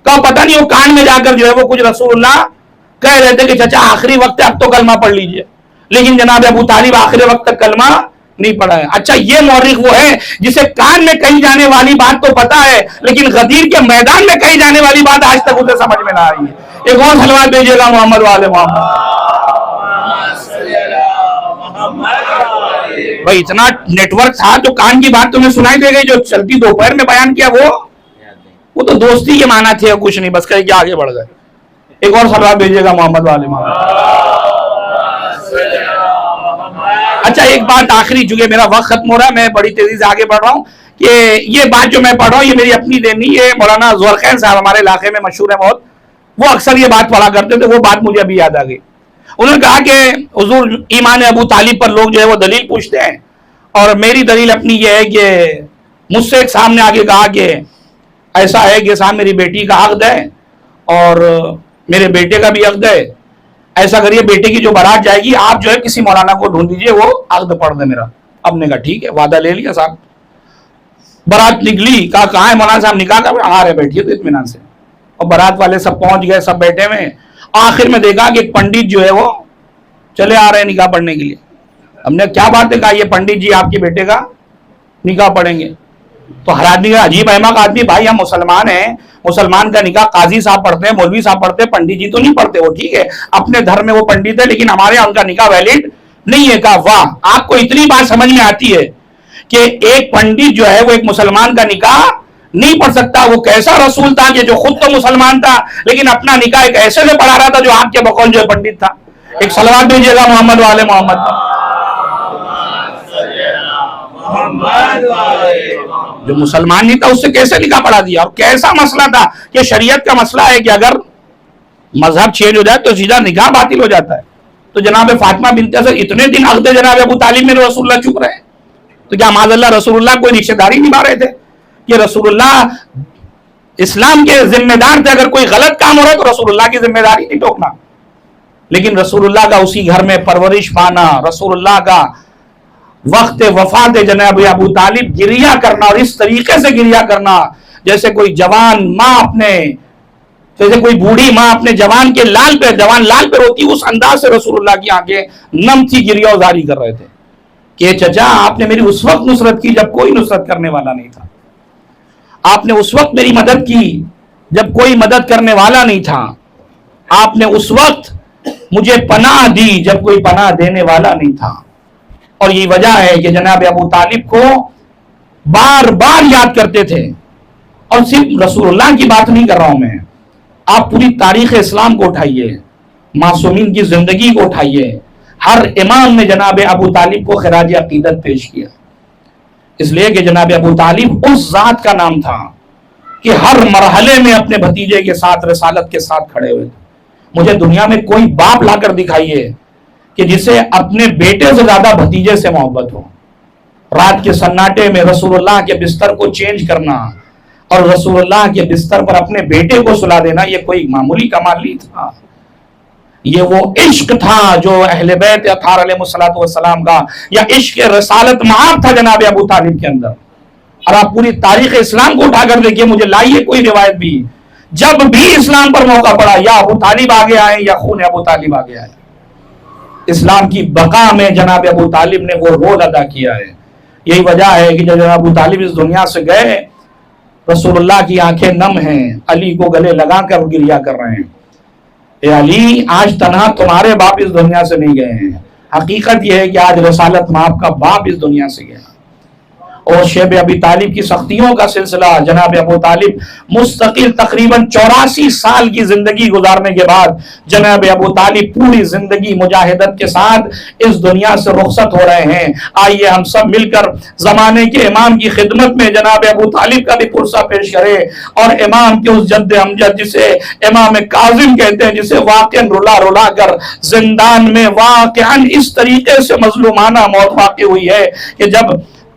کہا پتہ نہیں، وہ کان میں جا کر جو ہے وہ کچھ رسول اللہ کہہ رہے تھے کہ چچا آخری وقت ہے اب تو کلمہ پڑھ لیجئے، لیکن جناب ابو طالب آخر وقت تک کلمہ نہیں پڑھا ہے۔ اچھا یہ مورخ وہ ہے جسے کان میں کہی جانے والی بات تو پتا ہے لیکن غدیر کے میدان میں کہی جانے والی بات آج تک اسے سمجھ میں نہ آئی ہے۔ ایک اور صلوات دیجئے گا محمد و آل محمد۔ بھائی اتنا نیٹ ورک تھا جو کان کی بات تمہیں سنائی دے گئی، جو چلتی دوپہر میں بیان کیا وہ تو دوستی کے معنی تھے اور کچھ نہیں، بس کہیں کہ آگے بڑھ گئے۔ ایک اور صلوات دیجئے گا محمد و آل محمد۔ اچھا ایک بات آخری، چونکہ میرا وقت ختم ہو رہا ہے میں بڑی تیزی سے آگے بڑھ رہا ہوں، کہ یہ بات جو میں پڑھ رہا ہوں یہ میری اپنی دین نہیں ہے، مولانا ظہور خیر صاحب ہمارے علاقے میں مشہور ہے بہت، وہ اکثر یہ بات پڑھا کرتے تھے، وہ بات مجھے ابھی یاد آ گئی۔ انہوں نے کہا کہ حضور ایمان ابو طالب پر لوگ جو ہے وہ دلیل پوچھتے ہیں، اور میری دلیل اپنی یہ ہے کہ مجھ سے ایک صاحب نے آگے کہا کہ ایسا ہے کہ صاحب میری بیٹی کا عقد ہے اور میرے بیٹے کا بھی عقد ہے، ایسا کریے بیٹے کی جو بارات جائے گی آپ جو ہے کسی مولانا کو ڈھونڈ دیجئے وہ عقد پڑھ دے میرا۔ اب نے کہا ٹھیک ہے، وعدہ لے لیا صاحب۔ بارات نکلی، کہا کہاں ہے مولانا صاحب؟ نکاح کا آ رہے بیٹھیے تو اطمینان سے، اور بارات والے سب پہنچ گئے، سب بیٹھے ہوئے، آخر میں دیکھا کہ ایک پنڈت جو ہے وہ چلے آ رہے ہیں نکاح پڑھنے کے لیے۔ ہم نے کیا بات ہے؟ کہا یہ پنڈت جی آپ کے بیٹے کا نکاح پڑھیں گے۔ تو ہر آدمی کا عجیب احمق آدمی، بھائی ہم مسلمان ہیں، مسلمان کا نکاح قاضی صاحب پڑھتے ہیں، مولوی صاحب پڑھتے ہیں، پنڈت جی تو نہیں پڑھتے، وہ ٹھیک ہے اپنے دھرم میں وہ پنڈت ہے لیکن ہمارے یہاں ان کا نکاح ویلڈ نہیں ہے۔ کہا واہ، آپ کو اتنی بات سمجھ میں آتی ہے کہ ایک پنڈت جو ہے وہ ایک مسلمان کا نکاح نہیں پڑھ سکتا؟ وہ کیسا رسول تھا کہ جو خود تو مسلمان تھا لیکن اپنا نکاح ایک ایسے سے پڑھا رہا تھا جو آپ کے بقول جو ہے پنڈت تھا۔ ایک صلوات دیجیے گا محمد والے محمد۔ جو مسلمان نہیں تھا اس سے کیسے نکاح پڑھا دیا؟ اور کیسا مسئلہ تھا کہ شریعت کا مسئلہ ہے کہ اگر مذہب چینج ہو جائے تو سیدھا نکاح باطل ہو جاتا ہے۔ تو جناب فاطمہ بنت اسد اتنے دن عقد جناب ابو طالب میں رسول اللہ چپ رہے، تو کیا معاذ اللہ رسول اللہ کوئی رشتہ داری نبھا رہے تھے؟ کہ رسول اللہ اسلام کے ذمہ دار تھے، اگر کوئی غلط کام ہو رہا ہے تو رسول اللہ کی ذمہ داری نہیں ٹوکنا۔ لیکن رسول اللہ کا اسی گھر میں پرورش پانا، رسول اللہ کا وقت وفات جناب ابو طالب گریہ کرنا، اور اس طریقے سے گریہ کرنا جیسے کوئی جوان ماں اپنے، جیسے کوئی بوڑھی ماں اپنے جوان لال پہ روتی، اس انداز سے رسول اللہ کی آنکھیں نم تھی، گریہ ازاری کر رہے تھے کہ چچا آپ نے میری اس وقت نصرت کی جب کوئی نصرت کرنے والا نہیں تھا۔ آپ نے اس وقت میری مدد کی جب کوئی مدد کرنے والا نہیں تھا، آپ نے اس وقت مجھے پناہ دی جب کوئی پناہ دینے والا نہیں تھا. اور یہی وجہ ہے کہ جناب ابو طالب کو بار بار یاد کرتے تھے. اور صرف رسول اللہ کی بات نہیں کر رہا ہوں میں، آپ پوری تاریخ اسلام کو اٹھائیے، معصومین کی زندگی کو اٹھائیے، ہر امام نے جناب ابو طالب کو خراج عقیدت پیش کیا. اس لیے کہ جناب ابو طالب اس ذات کا نام تھا کہ ہر مرحلے میں اپنے بھتیجے کے ساتھ رسالت کے ساتھ کھڑے ہوئے تھے. مجھے دنیا میں کوئی باپ لا کر دکھائیے کہ جسے اپنے بیٹے سے زیادہ بھتیجے سے محبت ہو. رات کے سناٹے میں رسول اللہ کے بستر کو چینج کرنا اور رسول اللہ کے بستر پر اپنے بیٹے کو سلا دینا، یہ کوئی معمولی کمال نہیں تھا. یہ وہ عشق تھا جو اہل بیت اطہار علیہ السلام کا، یا عشق رسالت معاب تھا جناب ابو طالب کے اندر. اور آپ پوری تاریخ اسلام کو اٹھا کر دیکھیے، مجھے لائیے کوئی روایت بھی، جب بھی اسلام پر موقع پڑا یا ابو طالب آگے آئے یا خون ابو طالب آگے آئے. اسلام کی بقا میں جناب ابو طالب نے وہ رول ادا کیا ہے. یہی وجہ ہے کہ جب ابو طالب اس دنیا سے گئے، رسول اللہ کی آنکھیں نم ہیں، علی کو گلے لگا کر گریا کر رہے ہیں. اے علی، آج تنہا تمہارے باپ اس دنیا سے نہیں گئے ہیں، حقیقت یہ ہے کہ آج رسالت مآب کا باپ اس دنیا سے گیا. اور شیب ابی طالب کی سختیوں کا سلسلہ، جناب ابو طالب مستقل تقریباً 84 سال کی زندگی گزارنے کے بعد جناب ابو طالب پوری زندگی مجاہدت کے ساتھ اس دنیا سے رخصت ہو رہے ہیں. آئیے ہم سب مل کر زمانے کے امام کی خدمت میں جناب ابو طالب کا بھی پرسہ پیش کرے، اور امام کے اس جد امجد جسے امام کاظم کہتے ہیں، جسے واقعاً رلا رلا کر زندان میں واقعاً اس طریقے سے مظلومانہ موت واقع ہوئی ہے کہ جب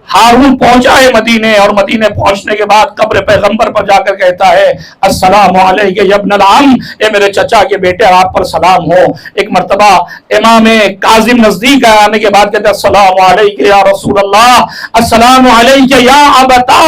ہارون پہنچا ہے مدینے، اور مدینے پہنچنے کے بعد قبر پیغمبر پر جا کر کہتا ہے السلام علیکہ یا ابن العم، اے میرے چچا کے بیٹے آپ پر سلام ہو. ایک مرتبہ امام کاظم نزدیک آنے کے بعد کہتا ہے السلام علیکہ یا رسول اللہ، السلام علیکہ یا ابتا.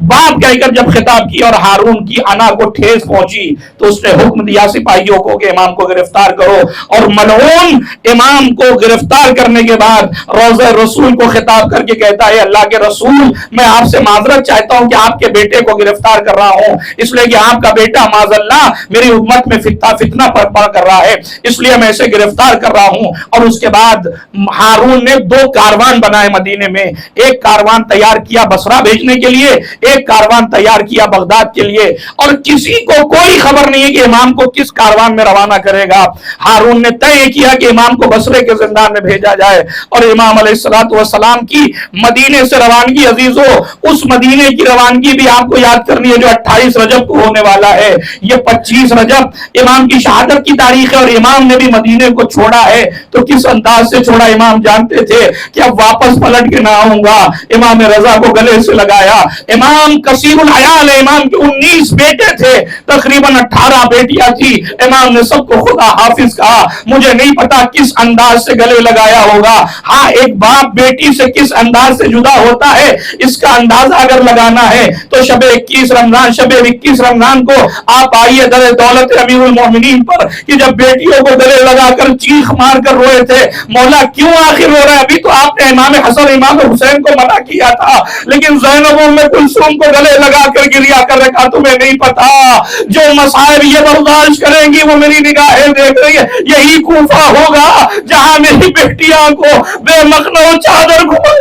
باپ کہہ کر جب خطاب کیا اور ہارون کی انا کو ٹھیس پہنچی تو اس نے حکم دیا سپاہیوں کو کہ امام کو گرفتار کرو. اور ملعون امام کو گرفتار کرنے کے بعد روضہ رسول کو خطاب کر کے کہتا ہے اللہ کے رسول، میں آپ سے معذرت چاہتا ہوں کہ آپ کے بیٹے کو گرفتار کر رہا ہوں، اس لیے کہ آپ کا بیٹا معاذ اللہ میری امت میں فتنہ برپا کر رہا ہے، اس لیے میں اسے گرفتار کر رہا ہوں. اور اس کے بعد ہارون نے 2 کاروان بنائے مدینے میں، ایک کاروان تیار کیا بصرہ بھیجنے کے لیے، ایک کاروان تیار کیا بغداد کے لیے، اور کسی کو کوئی خبر نہیں ہے کہ امام کو کس کاروان میں روانہ کرے گا. ہارون نے طے کیا کہ امام کو بصرے کے زندان میں بھیجا جائے، اور امام علیہ السلام کی مدینے سے روانگی، عزیزو اس مدینے کی روانگی بھی آپ کو یاد کرنی ہے جو 28 رجب کو ہونے والا ہے. یہ 25 رجب امام کی شہادت کی تاریخ ہے، اور امام نے بھی مدینے کو چھوڑا ہے تو کس انداز سے چھوڑا امام جانتے تھے کہ اب واپس پلٹ کے نہ آؤں گا. امام رضا کو گلے سے لگایا. امام کثیر العیال ہے، امام کے 19 بیٹے تھے، تقریباً 18 بیٹیاں تھی. امام نے سب کو خدا حافظ کہا. مجھے نہیں پتا کس انداز سے گلے لگایا ہوگا. ہاں ایک باپ بیٹی سے کس انداز سے جدا ہوتا ہے اس کا اندازہ اگر لگانا ہے تو شب 21 رمضان کو آپ آئیے در دولت امیر المومنین پر کہ جب بیٹیوں کو گلے لگا کر چیخ مار کر روئے تھے مولا کیوں آخر رو رہا ہے. ابھی تو آپ نے امام حسن امام حسین کو منع کیا تھا، لیکن زینب ام کلثوم کو گلے لگا کر گریا کر رکھا. تمہیں نہیں پتا جو مصائب یہ برداشت کریں گی وہ میری نگاہیں دیکھ رہی ہے. یہی کوفہ ہوگا جہاں میری بیٹیاں کو بے مخنو چادر گھما.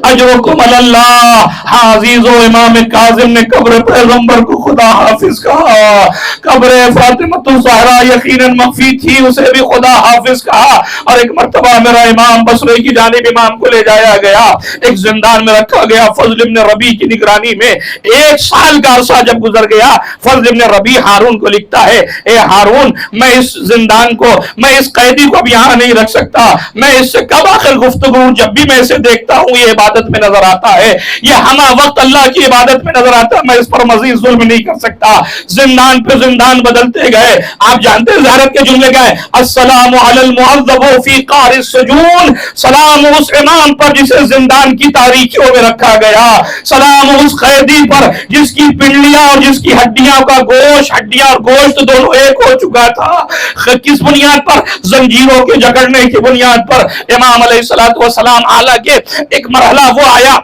اجرکم اللہ. ہاں عزیزو امام کاظم نے قبر پیغمبر کو خدا حافظ کہا. قبر فاطمہ الزہرا یقیناً مخفی تھی، اسے بھی خدا حافظ کہا. اور ایک مرتبہ میرا امام بصرے کی جانب امام کو لے جایا گیا، ایک زندان میں رکھا گیا. فضل ابن ربیع کی نگرانی میں 1 سال کا عرصہ جب گزر گیا، فضل ابن ربیع ہارون کو لکھتا ہے اے ہارون، میں اس زندان کو، میں اس قیدی کو اب یہاں نہیں رکھ سکتا. میں اس سے کب آخر گفتگو، جب بھی میں اسے دیکھتا ہوں یہ عبادت میں نظر آتا ہے، یہ ہمہ وقت اللہ کی عبادت میں نظر آتا ہے، میں اس پر مزید ظلم نہیں کر سکتا. زندان پہ زندان بدلتے گئے. آپ جانتے ہیں زیارت کے جملے گئے السلام علی المعذب فی قعر السجون، سلام اس امام پر جسے زندان کی تاریکیوں میں رکھا گیا، سلام اس قیدی پر جس کی پنڈلیاں اور جس کی ہڈیاں کا گوشت، ہڈیاں اور گوشت دونوں ایک ہو چکا تھا. کس بنیاد پر؟ زنجیروں کے جکڑنے کی بنیاد پر. امام علیہ السلام حالانکہ ایک مرحلہ وہ آیا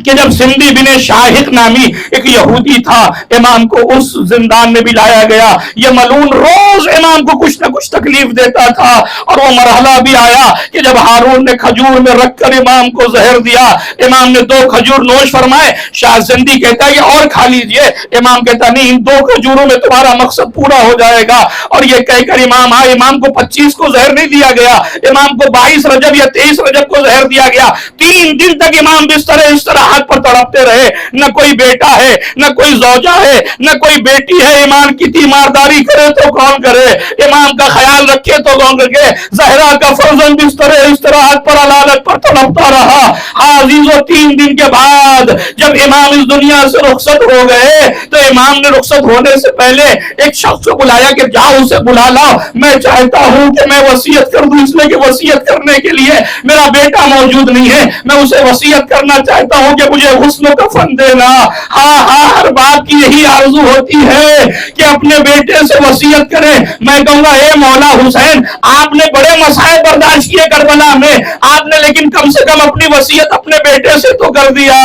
کہ جب سندھی بن شاہق نامی ایک یہودی تھا، امام کو اس زندان میں بھی لایا گیا، یہ ملعون روز امام کو کچھ نہ کچھ تکلیف دیتا تھا، اور وہ مرحلہ بھی آیا کہ جب ہارون نے کھجور میں رکھ کر امام کو زہر دیا، امام نے 2 کھجور نوش فرمائے، شاہ زندی کہتا ہے یہ اور کھا لیجئے، امام کہتا نہیں، ان 2 کھجوروں میں تمہارا مقصد پورا ہو جائے گا، اور یہ کہہ کر امام آئے، امام کو 25 کو زہر نہیں دیا گیا، امام کو 22 رجب یا 23 رجب کو زہر دیا گیا، 3 دن تک امام بستر اس طرح پر تڑپتے رہے، نہ کوئی بیٹا ہے، نہ کوئی زوجہ ہے، نہ کوئی بیٹی ہے، امام کی تیمارداری کرے تو کون کرے، امام کا خیال رکھے تو کون رکھے، زہرا کا فرزند اس طرح پر علالت پر تڑپتا رہا۔ عزیزو 3 دن کے بعد جب امام اس دنیا سے رخصت ہو گئے تو امام نے رخصت ہونے سے پہلے ایک شخص کو بلایا کہ جاؤ اسے بلا لاؤ، میں چاہتا ہوں کہ میں وصیت کر دوں، اس لیے کہ وصیت کرنے کے لیے میرا بیٹا موجود نہیں ہے، میں اسے وصیت کرنا چاہتا ہوں کہ مجھے غسل و کفن دینا۔ ہاں ہر باپ کی یہی آرزو ہوتی ہے کہ اپنے بیٹے سے وصیت کرے۔ میں کہوں گا اے مولا حسین، آپ نے بڑے مسائل برداشت کیے کربلا میں، آپ نے لیکن کم سے کم اپنی وصیت اپنے بیٹے سے تو کر دیا،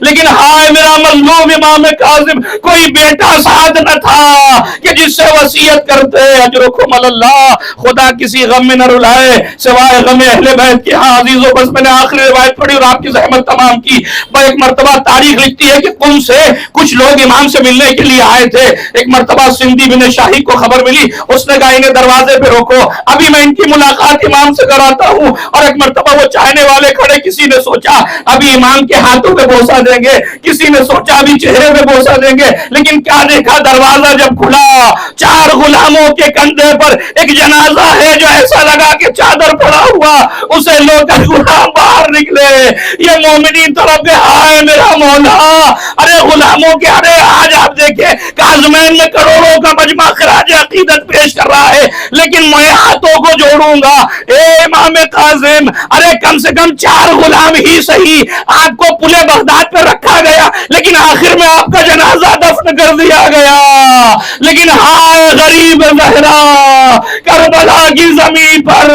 لیکن ہائے میرا مظلوم امام کاظم، کوئی بیٹا ساتھ نہ تھا کہ جس سے وصیت کرتے۔ اجرکم اللہ، خدا کسی غم میں نہ رلائے سوائے غم اہل بیت کے۔ ہاں عزیزو بس میں نے آخری روایت پڑھی اور آپ کی زحمت تمام کی۔ ایک مرتبہ تاریخ لکھتی ہے کہ قم سے کچھ لوگ امام سے ملنے کے لیے آئے تھے، ایک مرتبہ سندھی بن شاہق کو خبر ملی، اس نے کہا انہیں دروازے پہ روکو، ابھی میں ان کی ملاقات امام سے کراتا ہوں۔ اور ایک مرتبہ وہ چاہنے والے کھڑے، کسی نے سوچا ابھی امام کے ہاتھوں پہ بوسہ دیں گے، کسی نے سوچا ابھی چہرے پہ بوسہ دیں گے، لیکن کیا دیکھا، دروازہ جب کھلا 4 غلاموں کے کندھے پر ایک جنازہ ہے جو ایسا لگا کہ چادر پڑا ہوا، اسے لو کر غلام باہر نکلے۔ یہ مومنین طرف کے آئے میرا مولا، ارے غلاموں کے، ارے آج آپ دیکھیں کاظمین میں کروڑوں کا مجمع خراج عقیدت پیش کر رہا ہے، لیکن میں ہاتھوں کو جوڑوں گا۔ اے امام کاظم، ارے کم سے کم 4 غلام ہی صحیح، آپ کو پلے بغداد پہ رکھا گیا لیکن آخر میں آپ کا جنازہ دفن کر دیا گیا، لیکن ہائے غریب زہرا، کربلا کی زمین پر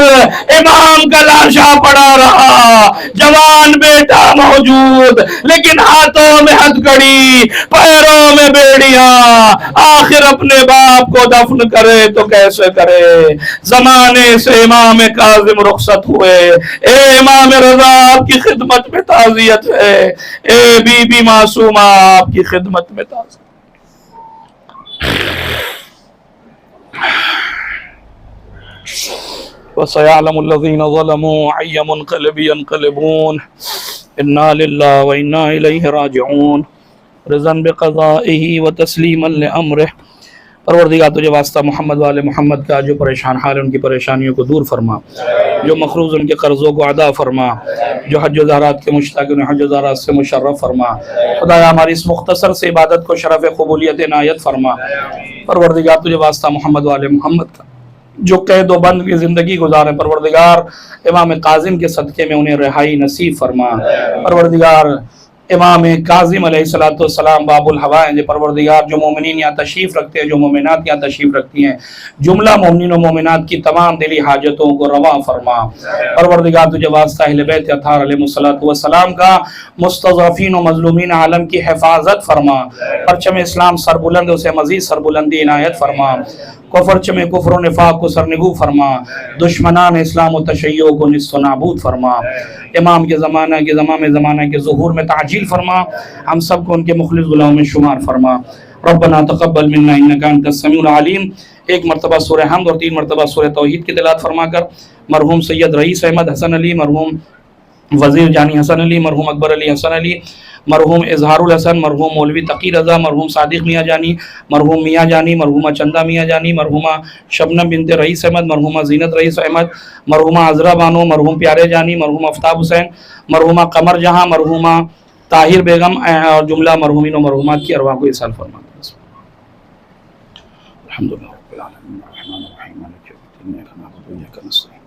امام کا لاشا پڑا رہا، جوان بیٹا موجود لیکن ہاتھوں میں ہتھکڑی، پیروں میں بیڑیاں، آخر اپنے باپ کو دفن کرے تو کیسے کرے۔ زمانے سے امام کاظم رخصت ہوئے، اے امام رضا آپ کی خدمت میں تعزیت ہے، اے بی بی معصومہ آپ کی خدمت میں تعزیت۔ وَسَيَعْلَمُ الَّذِينَ ظَلَمُوا أَيَّ مُنْقَلَبٍ يَنْقَلِبُونَ إِنَّا لِلَّهِ وَإِنَّا إِلَيْهِ رَاجِعُونَ رضا بِقَضَائِهِ وَتَسْلِيمًا لِأَمْرِهِ۔ پروردگار تجھے واسطہ محمد والے محمد کا، جو پریشان حال ان کی پریشانیوں کو دور فرما، جو مقروض ان کے قرضوں کو ادا فرما، جو حج و زیارات کے مشتاق انہیں حج و زیارات سے مشرف فرما۔ خدایا ہماری اس مختصر سے عبادت کو شرف قبولیت عنایت فرما۔ پروردگار تجھے واسطہ محمد والے محمد کا، جو قید و بند کی زندگی گزارے، پروردگار امام کاظم کے صدقے میں انہیں رہائی نصیب فرما۔ پروردگار امام کاظم علیہ السلام باب الحوائج، پروردگار جو مومنین یہاں تشریف رکھتے ہیں، جو مومنات یہاں تشریف رکھتی ہیں، جملہ مومنین و مومنات کی تمام دلی حاجتوں کو رواں فرما۔ پروردگار تجھے واسطہ اہل بیت اطہار علیہ السلام کا مستضعفین و مظلومین عالم کی حفاظت فرما۔ پرچم اسلام سربلند، اسے مزید سربلندی عنایت فرما۔ کفر میں کفر و نفاق کو سرنگو فرما، دشمنان اسلام و تشیع کو نصف و نابود فرما۔ امام کے زمانہ کے ظہور میں تعجیل فرما، ہم سب کو ان کے مخلص غلاموں میں شمار فرما۔ ربنا تقبل منا انک انت السمیع العلیم۔ ایک مرتبہ سورہ حمد اور 3 مرتبہ سورہ توحید کی تلاوت فرما کر مرحوم سید رئیس احمد حسن علی، مرحوم وزیر جانی حسن علی، مرحوم اکبر علی حسن علی، مرحوم اظہار الحسن، مرحوم مولوی تقی رضا، مرحوم صادق میاں جانی، مرحوم میاں جانی، مرحومہ چندہ میاں جانی، مرحومہ شبنم بنت رئیس احمد، مرحومہ زینت رئیس احمد، مرحومہ عذرا بانو، مرحوم پیارے جانی، مرحوم آفتاب حسین، مرحومہ قمر جہاں، مرحومہ طاہر بیگم اور جملہ مرحومین و مرحومات کی ارواح کو ایصال فرما۔ الحمدللہ رب العالمین الرحمن الرحیم مالک یوم الدین، ایاک نعبد و ایاک نستعین۔